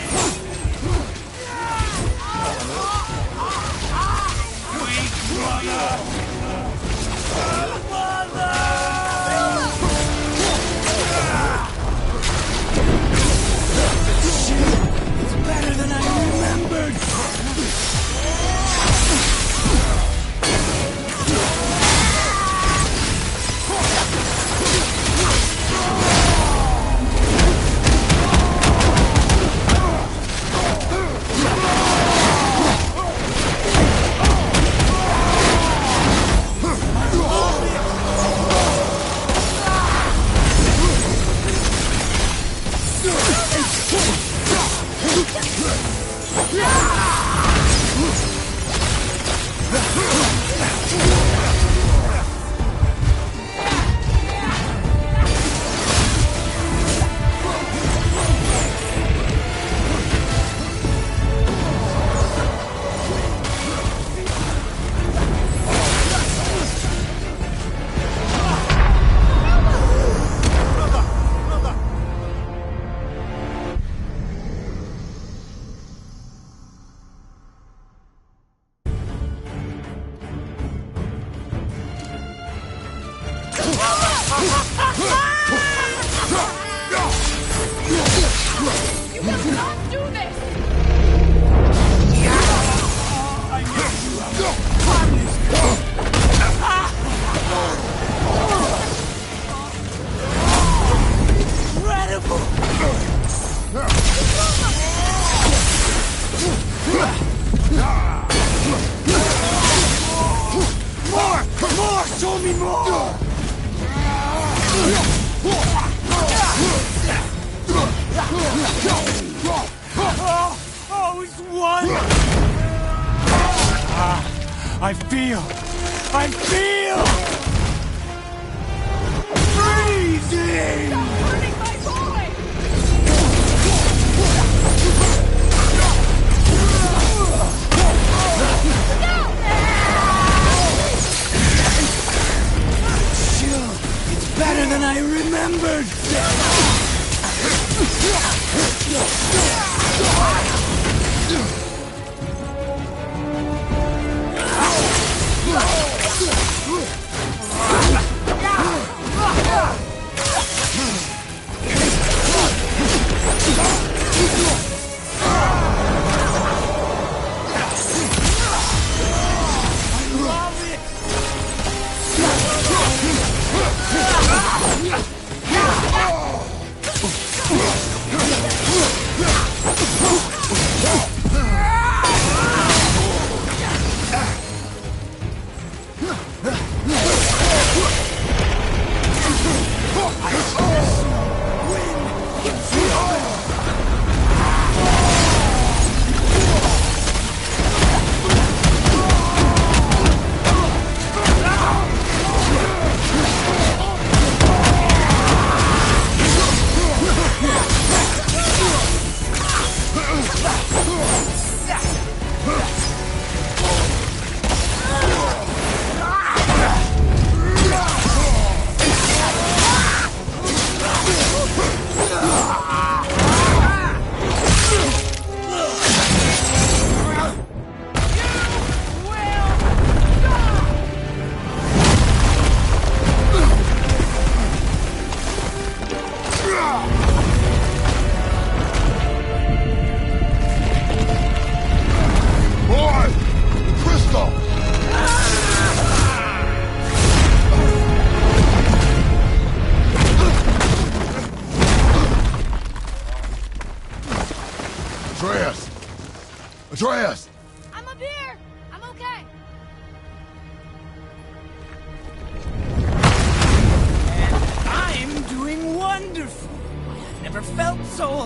Weak brother! It's better than I remembered! You will not do this! Incredible! More! More! Show me more! Oh, it's one! I feel freezing! Stop hurting my boy! Chill. It's better than I remembered!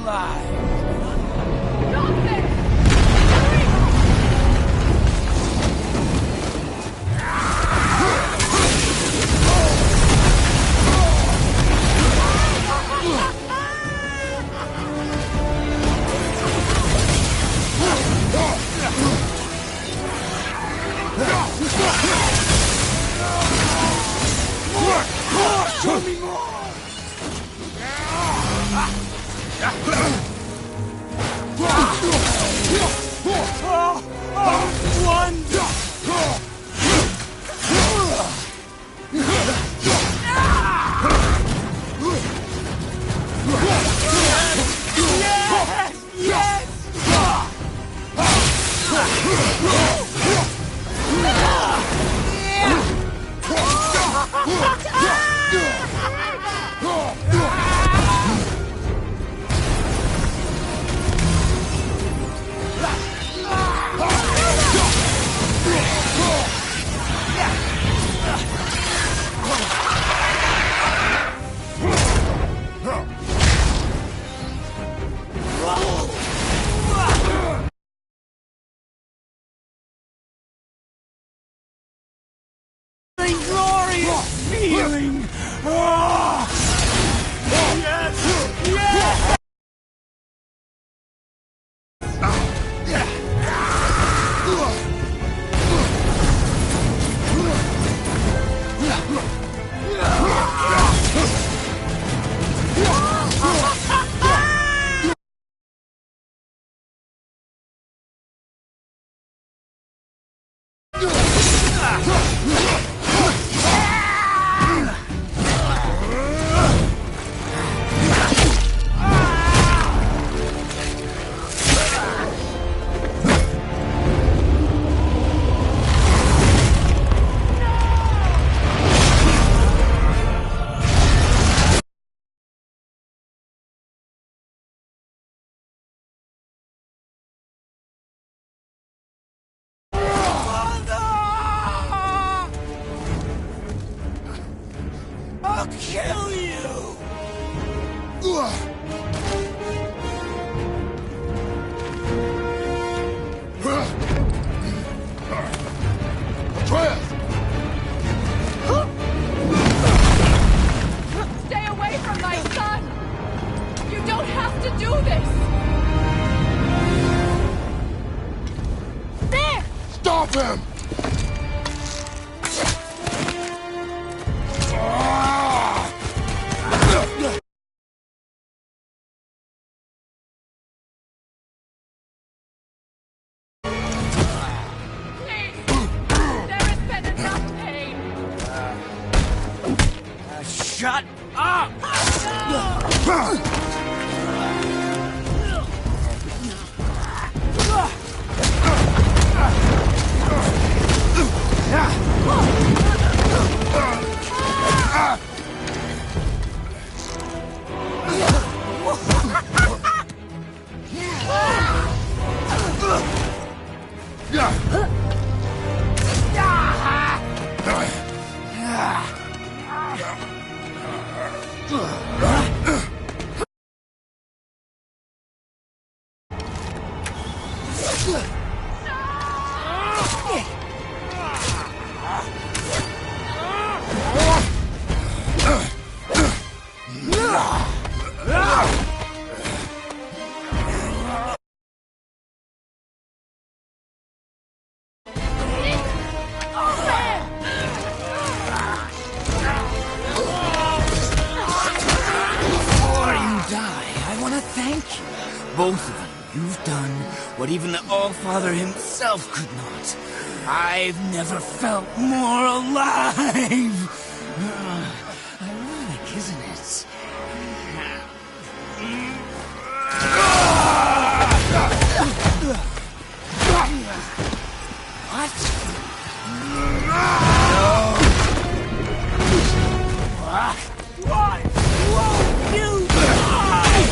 alive! Stop this! Show me more! Glorious feeling! Yes! Yes! I'll kill you! Stay away from my son! You don't have to do this! There! Stop him! Shut up! Both of you, you've done what even the All-Father himself could not. I've never felt more alive! Ironic, isn't it? What? Why won't you die?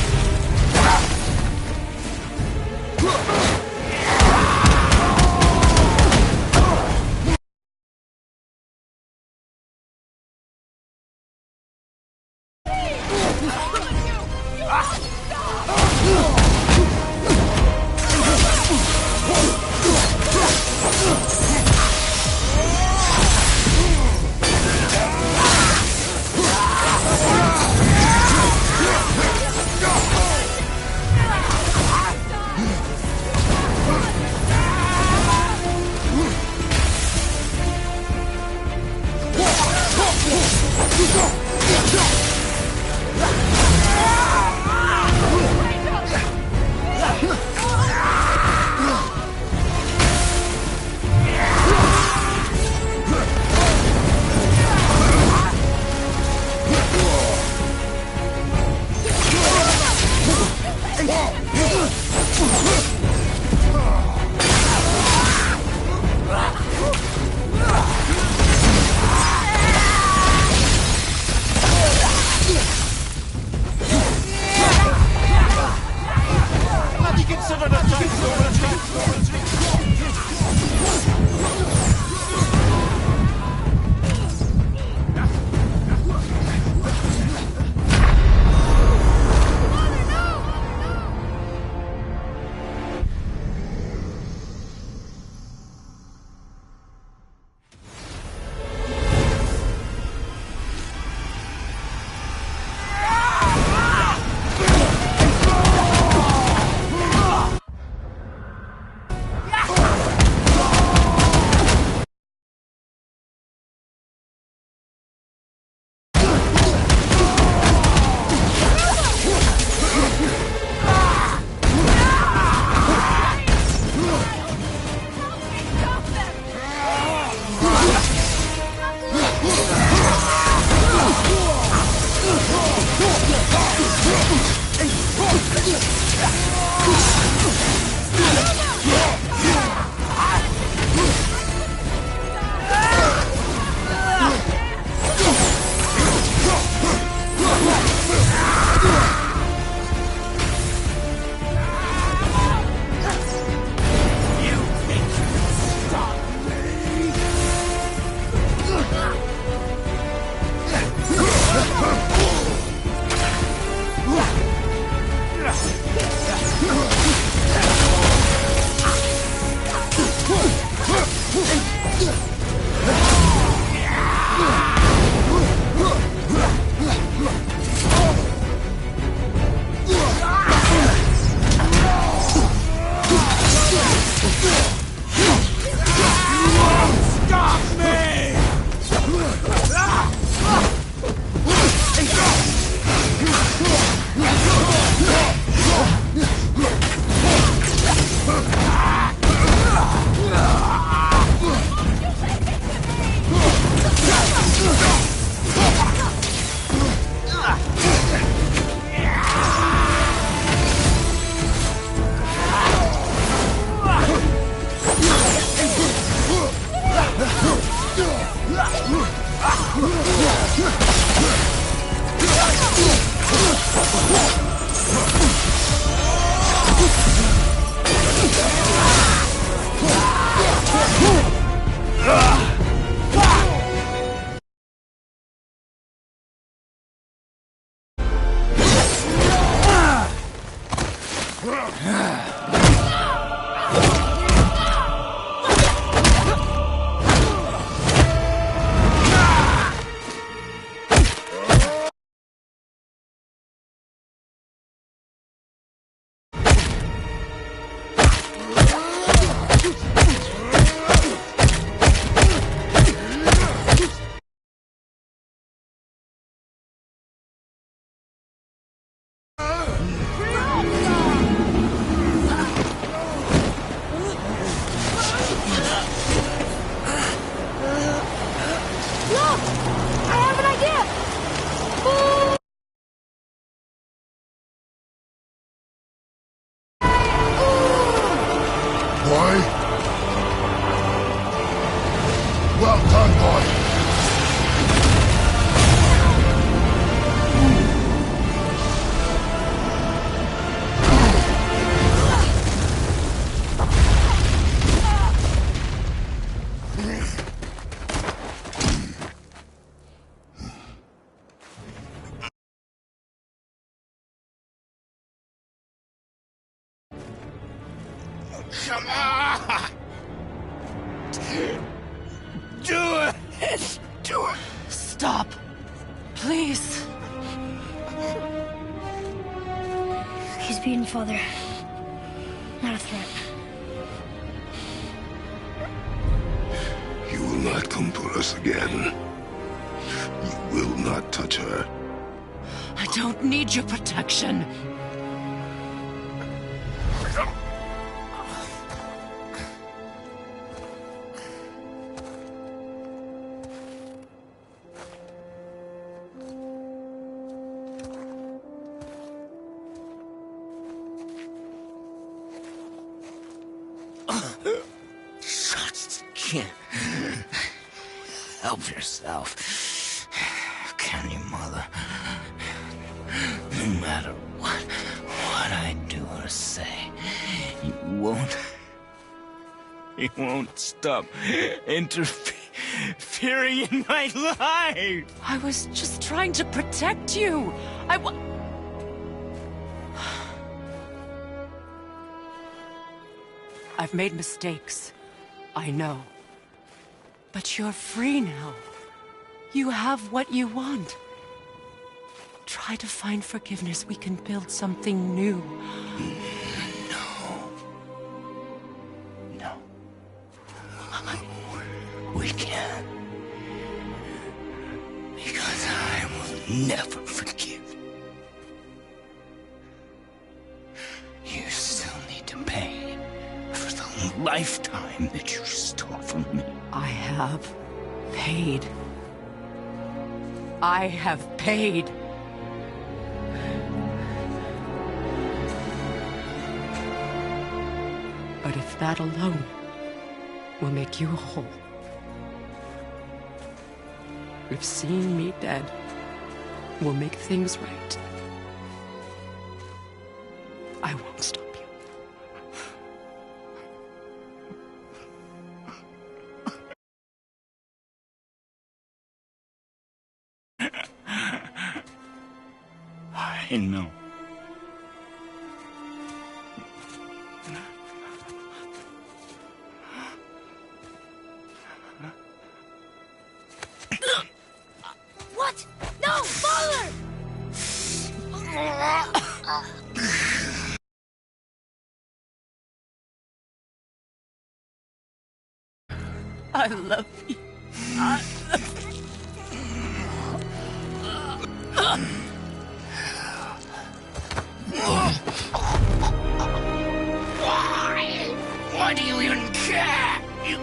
Come on! Do it! Do it! Stop. Please. He's beaten, Father. Not a threat. You will not come for us again. You will not touch her. I don't need your protection. Just can't help yourself, can you, Mother? No matter what I do or say, you won't stop interfering in my life. I was just trying to protect you. I've made mistakes. I know. But you're free now. You have what you want. Try to find forgiveness. We can build something new. No. We can't. Because I will never forgive. You still need to pay for the lifetime that you stole from me. I have paid. I have paid. But if that alone will make you whole, if seeing me dead will make things right, I won't stop you. I know. What? No, father! I love you. Why do you even care? You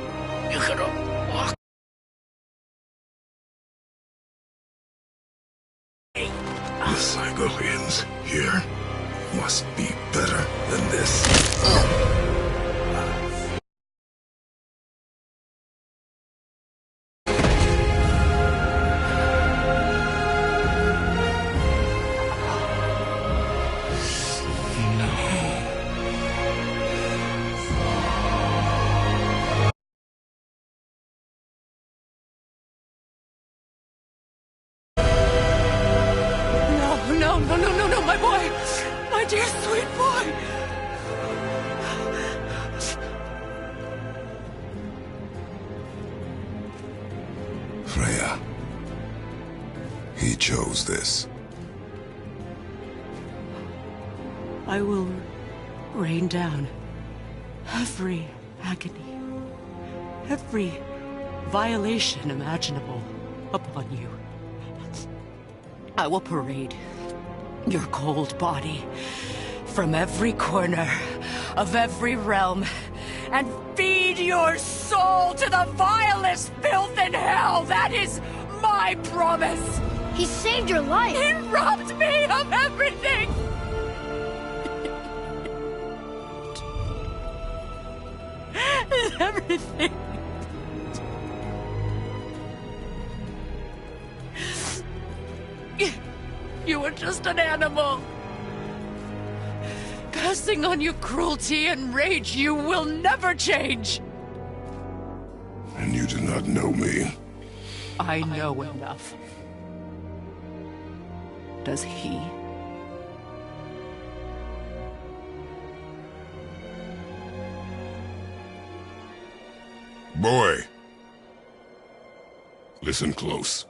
could have walked. The Cygolians here must be better than this. No, my boy! My dear sweet boy! Freya. He chose this. I will rain down every agony, every violation imaginable upon you. I will parade your cold body from every corner of every realm and feed your soul to the vilest filth in hell. That is my promise. He saved your life. He robbed me of everything. Everything. You were just an animal. Passing on your cruelty and rage, you will never change. And you do not know me. I know enough. Does he? Boy. Listen close.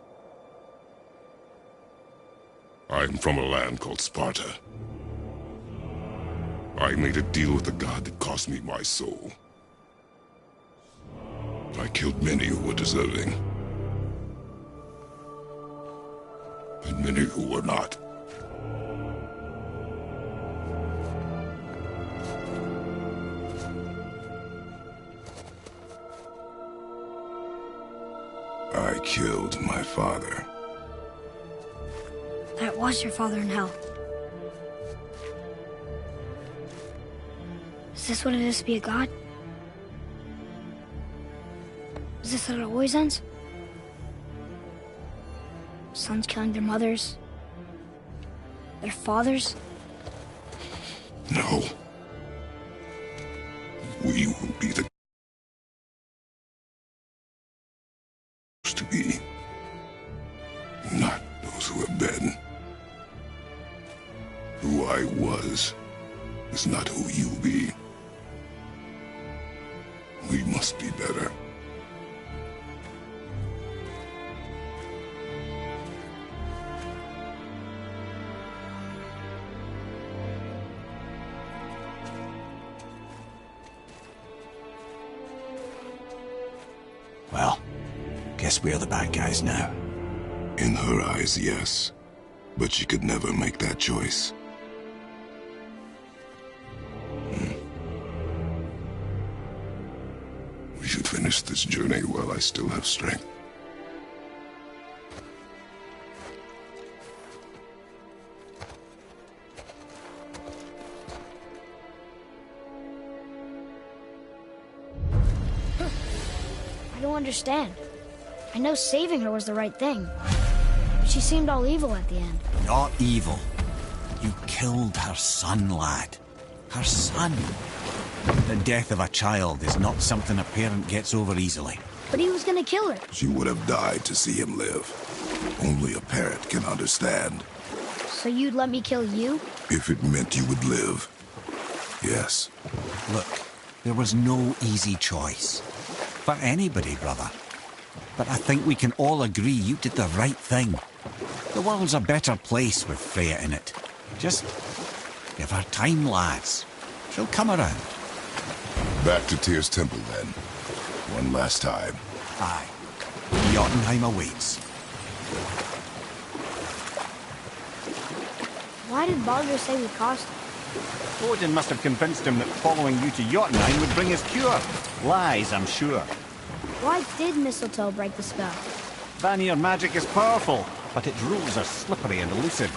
I'm from a land called Sparta. I made a deal with a god that cost me my soul. I killed many who were deserving. and many who were not. I killed my father. That was your father in hell. Is this what it is to be a god? Is this how it always ends? Sons killing their mothers? Their fathers? No. We will be the to be, not those who have been. Who I was is not who you be. We must be better. Well, guess we're the bad guys now. In her eyes, yes. But she could never make that choice. We should finish this journey while I still have strength. I don't understand. I know saving her was the right thing. But she seemed all evil at the end. Not evil. You killed her son, lad. Her son. The death of a child is not something a parent gets over easily. But he was gonna kill her. She would have died to see him live. Only a parent can understand. So you'd let me kill you? If it meant you would live. Yes. Look, there was no easy choice. For anybody, brother. But I think we can all agree you did the right thing. The world's a better place with Freya in it. Just give her time, lads. She'll come around. Back to Tyr's temple, then. One last time. Aye. Jotunheim awaits. Why did Baldur say we cost him? Odin must have convinced him that following you to Jotunheim would bring his cure. Lies, I'm sure. Why did Mistletoe break the spell? Vanir magic is powerful, but its rules are slippery and elusive.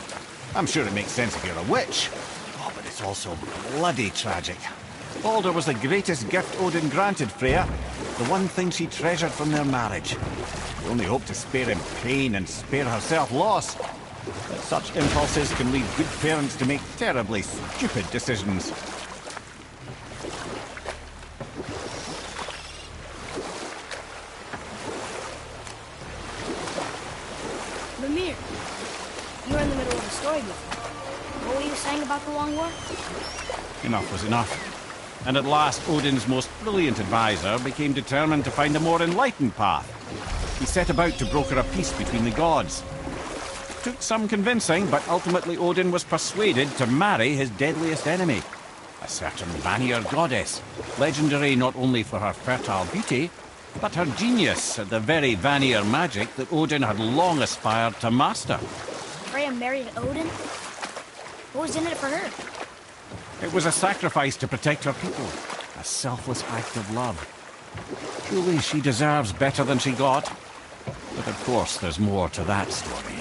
I'm sure it makes sense if you're a witch. Oh, but it's also bloody tragic. Baldur was the greatest gift Odin granted Freya, the one thing she treasured from their marriage. She only hoped to spare him pain and spare herself loss. But such impulses can lead good parents to make terribly stupid decisions. Mimir, you were in the middle of the story before. What were you saying about the Long War? Enough was enough. And at last, Odin's most brilliant advisor became determined to find a more enlightened path. He set about to broker a peace between the gods. It took some convincing, but ultimately Odin was persuaded to marry his deadliest enemy, a certain Vanir goddess, legendary not only for her fertile beauty, but her genius at the very Vanir magic that Odin had long aspired to master. Freya married Odin? What was in it for her? It was a sacrifice to protect her people, a selfless act of love. Truly, she deserves better than she got. But of course, there's more to that story.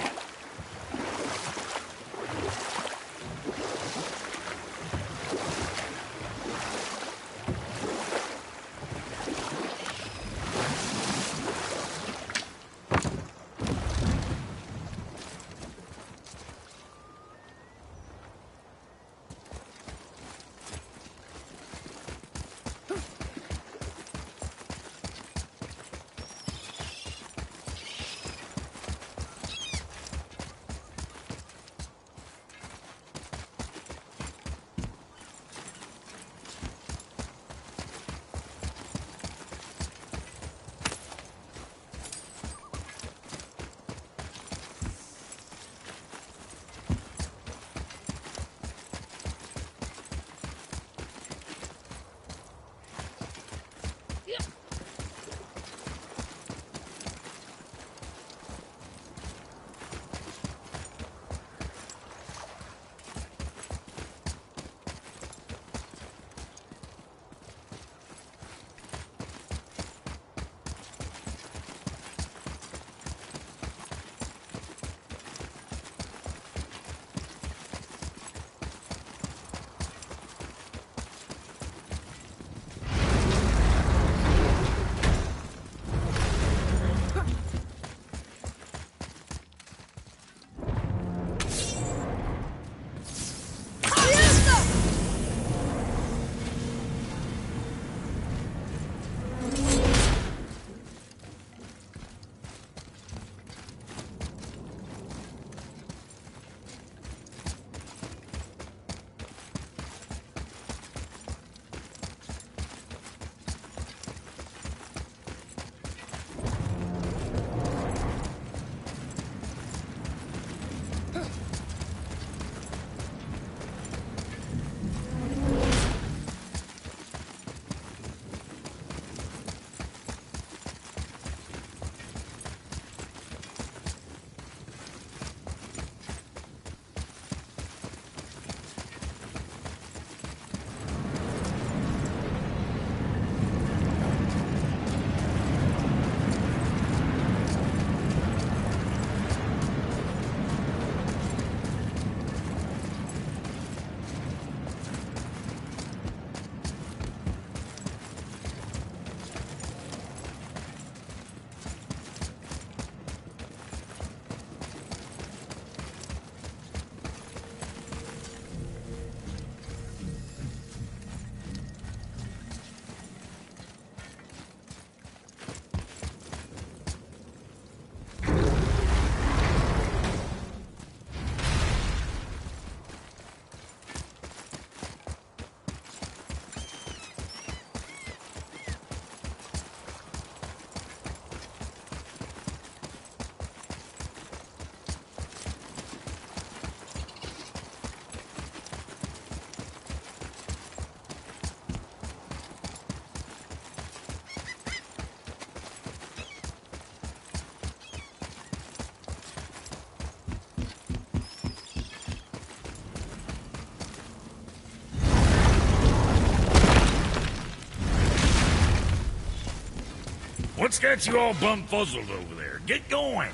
What's got you all bumfuzzled over there? Get going!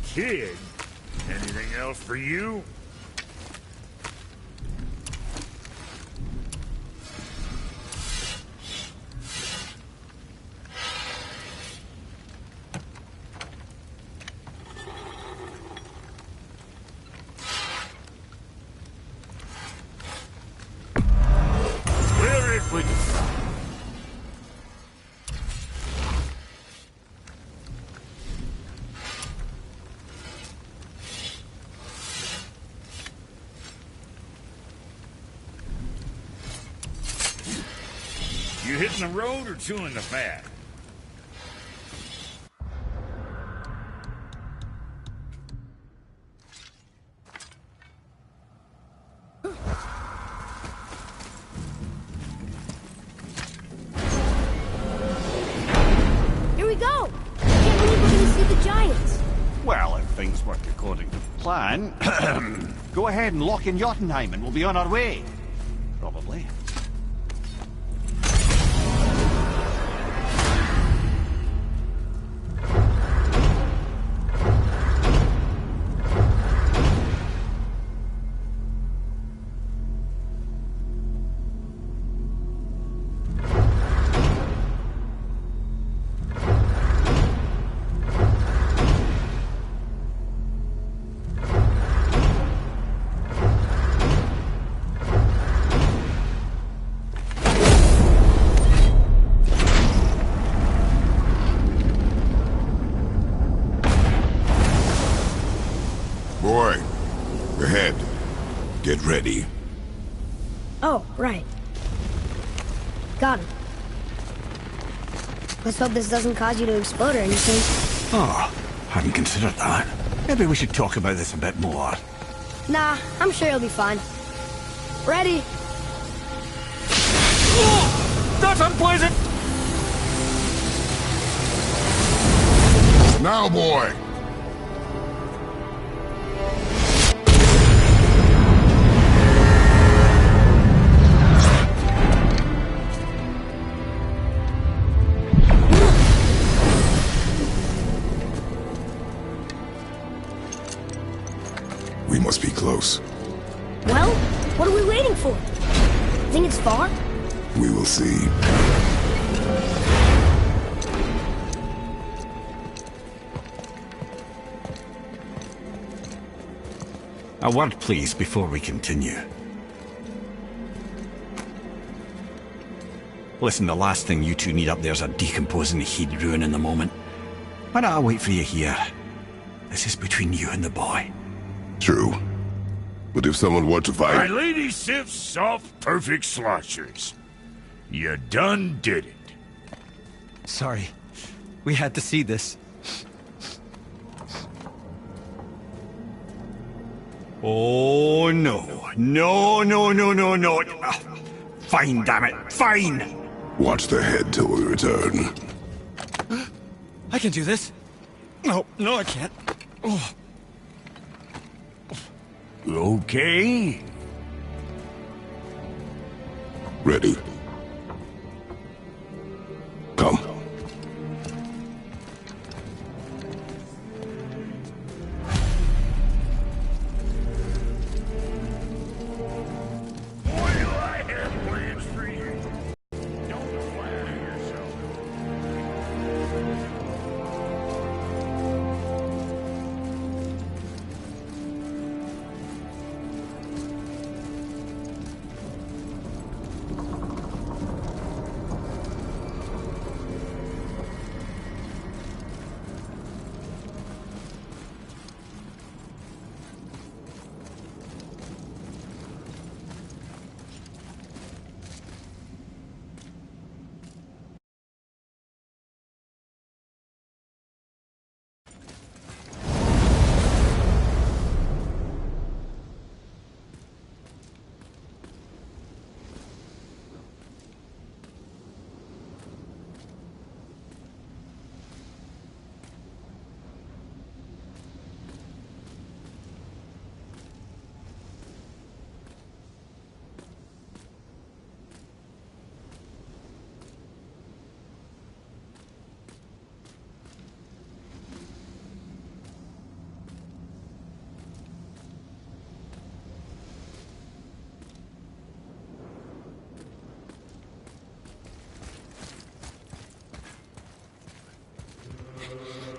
Kid, anything else for you? Where it would... You hitting the road or chewing the fat? Here we go! I can't believe we're gonna see the Giants. Well, if things work according to plan, go ahead and lock in Jotunheim and we'll be on our way. Probably. Boy, ahead. Get ready. Oh, right. Got him. Let's hope this doesn't cause you to explode or anything. Oh, hadn't considered that. Maybe we should talk about this a bit more. Nah, I'm sure you'll be fine. Ready? That's unpleasant! Now, boy! We must be close. Well, what are we waiting for? Think it's far? We will see. A word, please, before we continue. Listen, the last thing you two need up there's a decomposing heat ruining the moment. Why don't I wait for you here? This is between you and the boy. True. But if someone were to My fight... lady sips soft, perfect sloshers. You done did it. Sorry. We had to see this. Oh, no. No, no, no, no, no. Ah, fine, damn it. Fine! Watch the head till we return. I can do this. No, I can't. Oh. Okay. Ready. Come. Boy, do I have plans for you. Don't flatter yourself.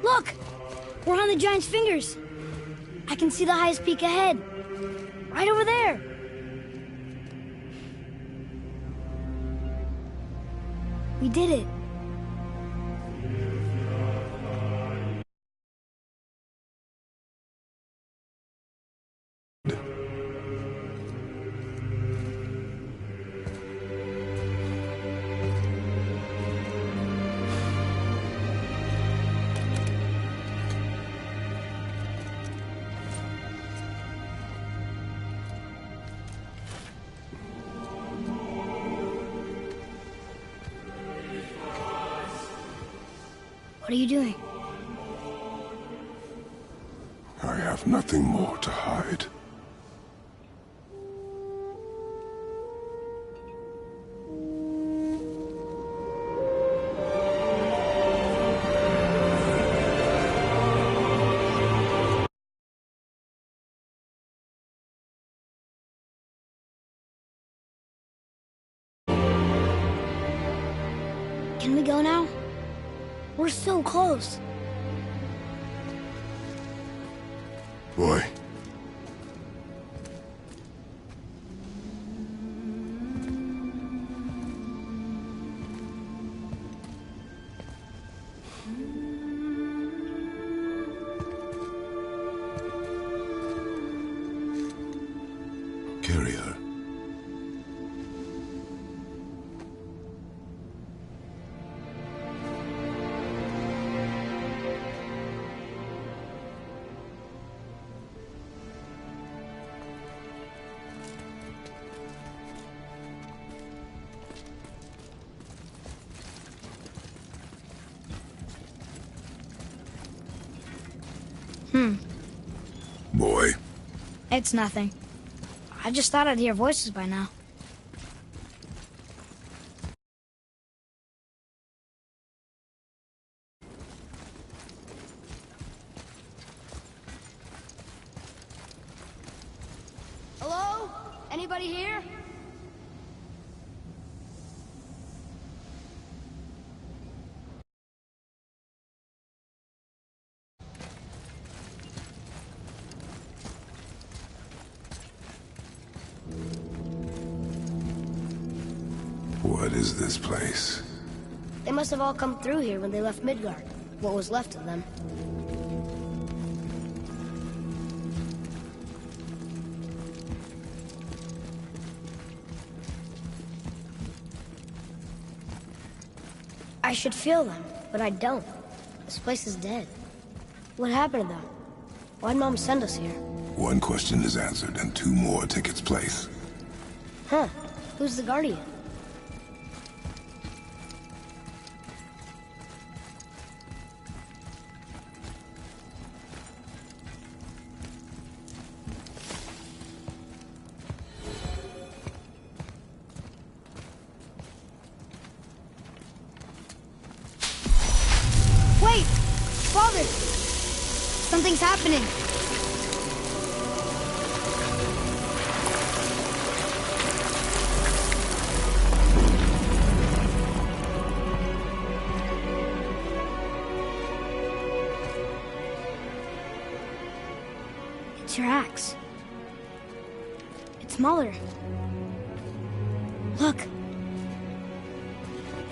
Look! We're on the giant's fingers. I can see the highest peak ahead. Right over there. We did it. What are you doing? I have nothing more to hide. Can we go now? We're so close. Boy. Carry her. Boy. It's nothing. I just thought I'd hear voices by now. Hello? Anybody here? What is this place? They must have all come through here when they left Midgard. What was left of them. I should feel them, but I don't. This place is dead. What happened to them? Why'd Mom send us here? One question is answered, and two more take its place. Huh. Who's the Guardian? Wait! Father! Something's happening. It's your axe. It's Muller. Look.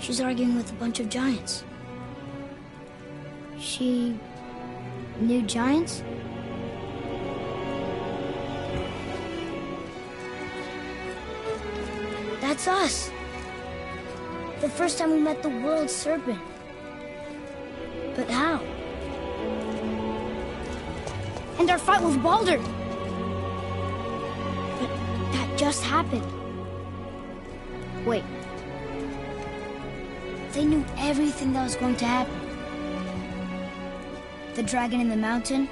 She's arguing with a bunch of giants. She knew giants? That's us. The first time we met the world serpent. But how? And our fight with Baldur. But that just happened. Wait. They knew everything that was going to happen. The dragon in the mountain,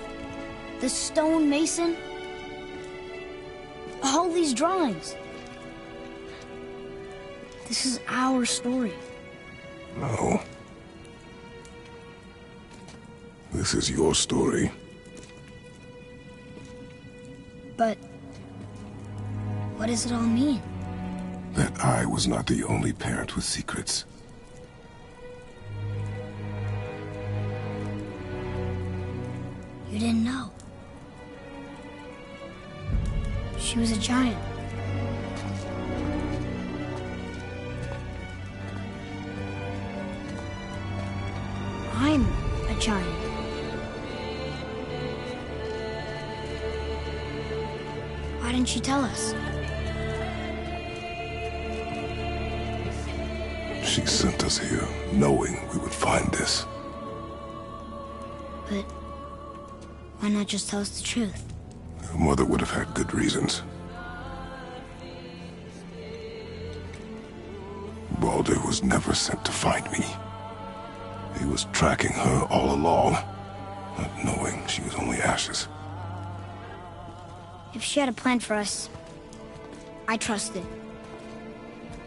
the stone mason, all these drawings. This is our story. No. This is your story. But what does it all mean? That I was not the only parent with secrets. You didn't know. She was a giant. I'm a giant. Why didn't she tell us? She sent us here, knowing we would find this. But why not just tell us the truth? Your mother would have had good reasons. Baldur was never sent to find me. He was tracking her all along, not knowing she was only ashes. If she had a plan for us, I trust it.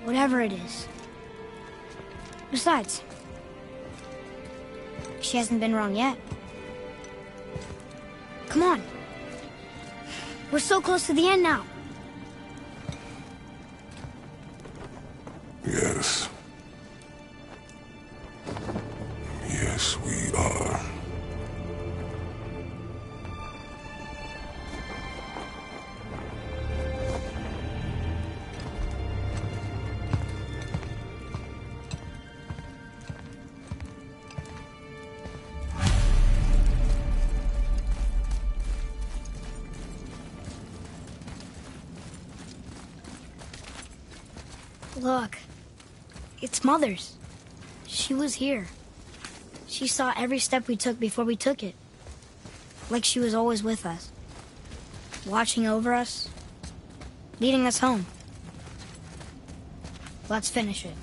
Whatever it is. Besides, she hasn't been wrong yet. Come on. We're so close to the end now. Yes. Yes, we are. Look, it's Mother's. She was here. She saw every step we took before we took it. Like she was always with us. Watching over us. Leading us home. Let's finish it.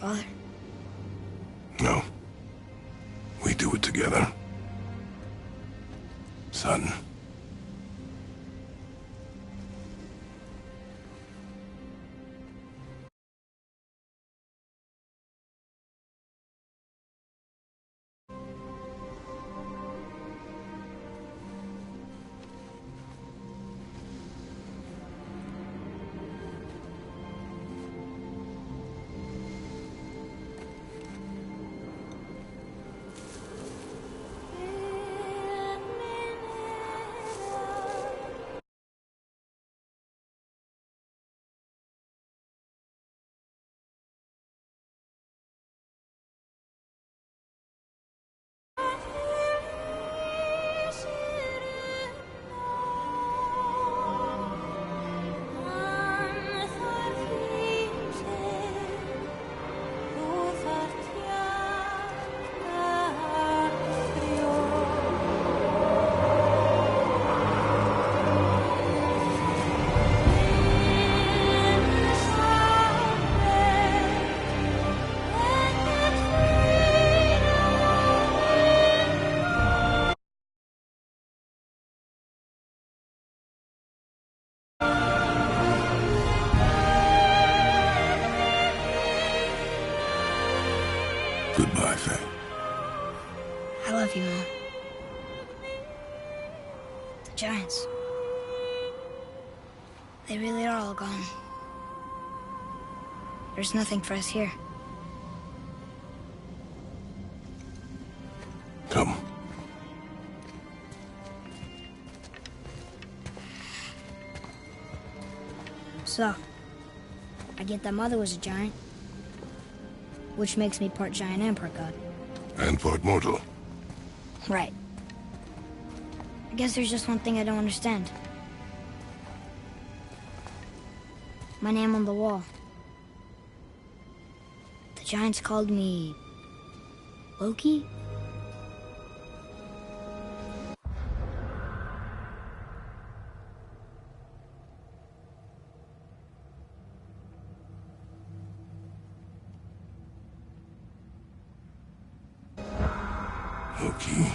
Father? No. We do it together. Son. Goodbye, Faye. I love you, Mom. The Giants. They really are all gone. There's nothing for us here. Come. So, I get that Mother was a giant. Which makes me part giant and part god. And part mortal. Right. I guess there's just one thing I don't understand. My name on the wall. The Giants called me... Loki? Loki.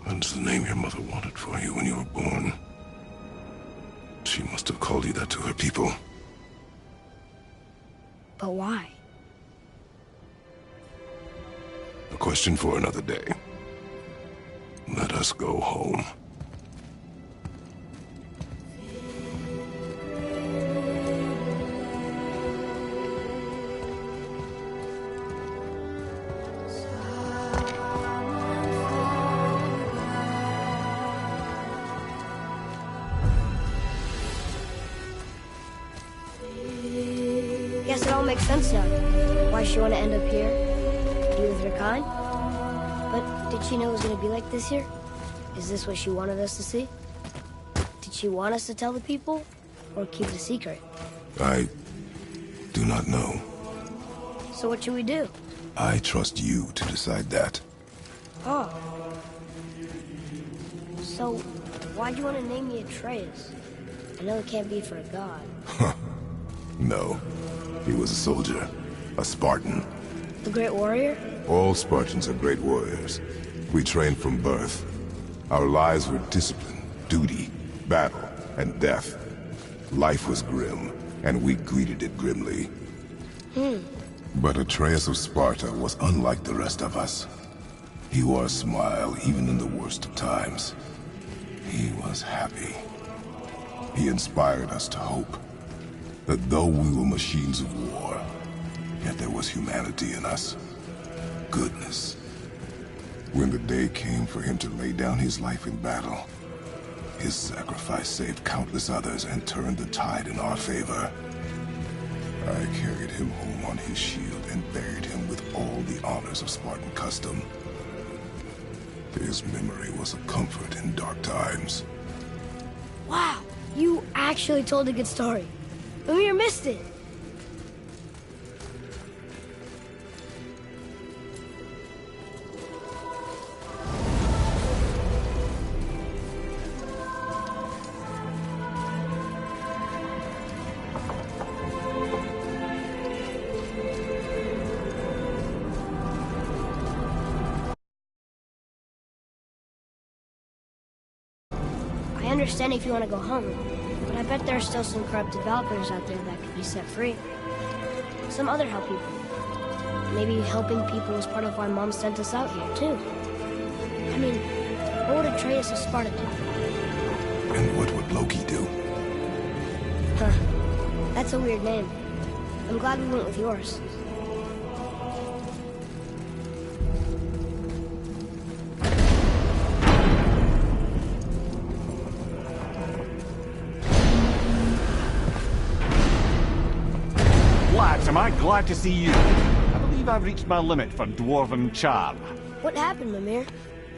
That's the name your mother wanted for you when you were born. She must have called you that to her people. But why? A question for another day. Let us go home. Guess it all makes sense now. Why she want to end up here? Be with her kind? But did she know it was going to be like this here? Is this what she wanted us to see? Did she want us to tell the people? Or keep it a secret? I do not know. So what should we do? I trust you to decide that. Oh. So, why'd you want to name me Atreus? I know it can't be for a god. No. He was a soldier. A Spartan. The Great Warrior? All Spartans are great warriors. We trained from birth. Our lives were discipline, duty, battle, and death. Life was grim, and we greeted it grimly. But Atreus of Sparta was unlike the rest of us. He wore a smile even in the worst of times. He was happy. He inspired us to hope that though we were machines of war, yet there was humanity in us. Goodness. When the day came for him to lay down his life in battle, his sacrifice saved countless others and turned the tide in our favor. I carried him home on his shield and buried him with all the honors of Spartan custom. His memory was a comfort in dark times. Wow, you actually told a good story. Mimir missed it. I understand if you want to go home, but I bet there are still some corrupted Valkyries out there that could be set free. Some other help people. Maybe helping people was part of why Mom sent us out here, too. I mean, what would Atreus of Sparta do? And what would Loki do? Huh. That's a weird name. I'm glad we went with yours. Lads, am I glad to see you. I believe I've reached my limit for dwarven charm. What happened, Mimir?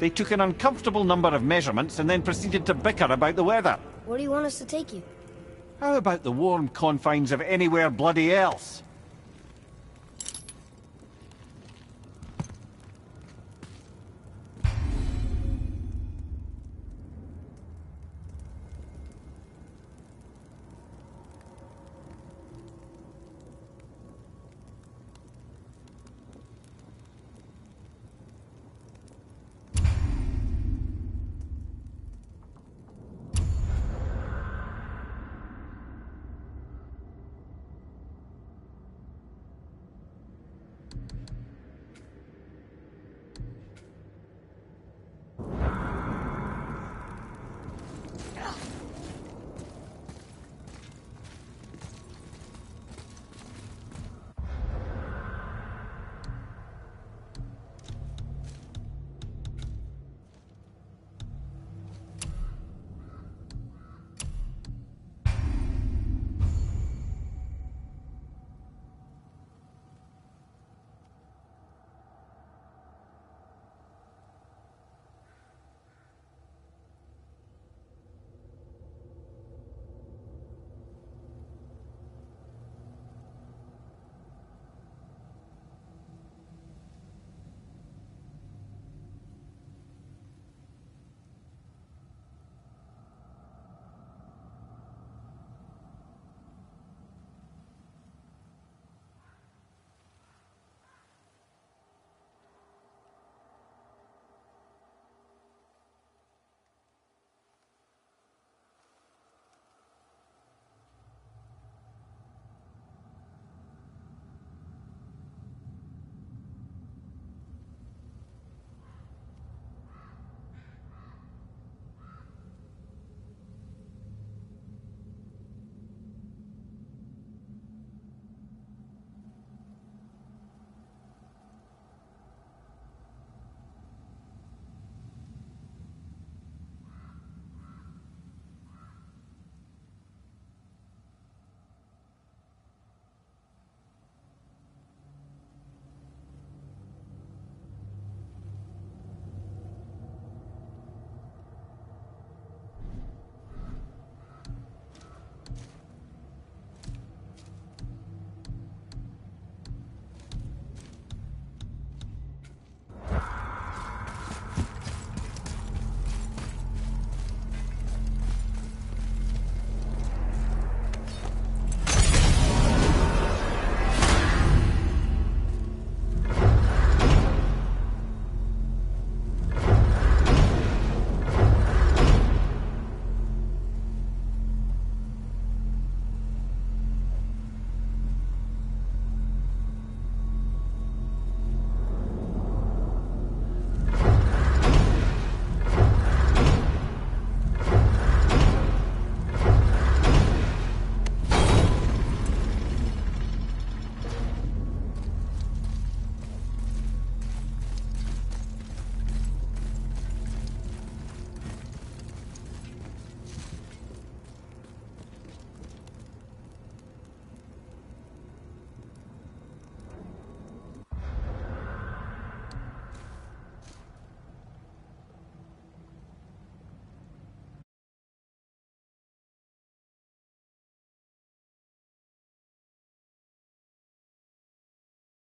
They took an uncomfortable number of measurements and then proceeded to bicker about the weather. Where do you want us to take you? How about the warm confines of anywhere bloody else?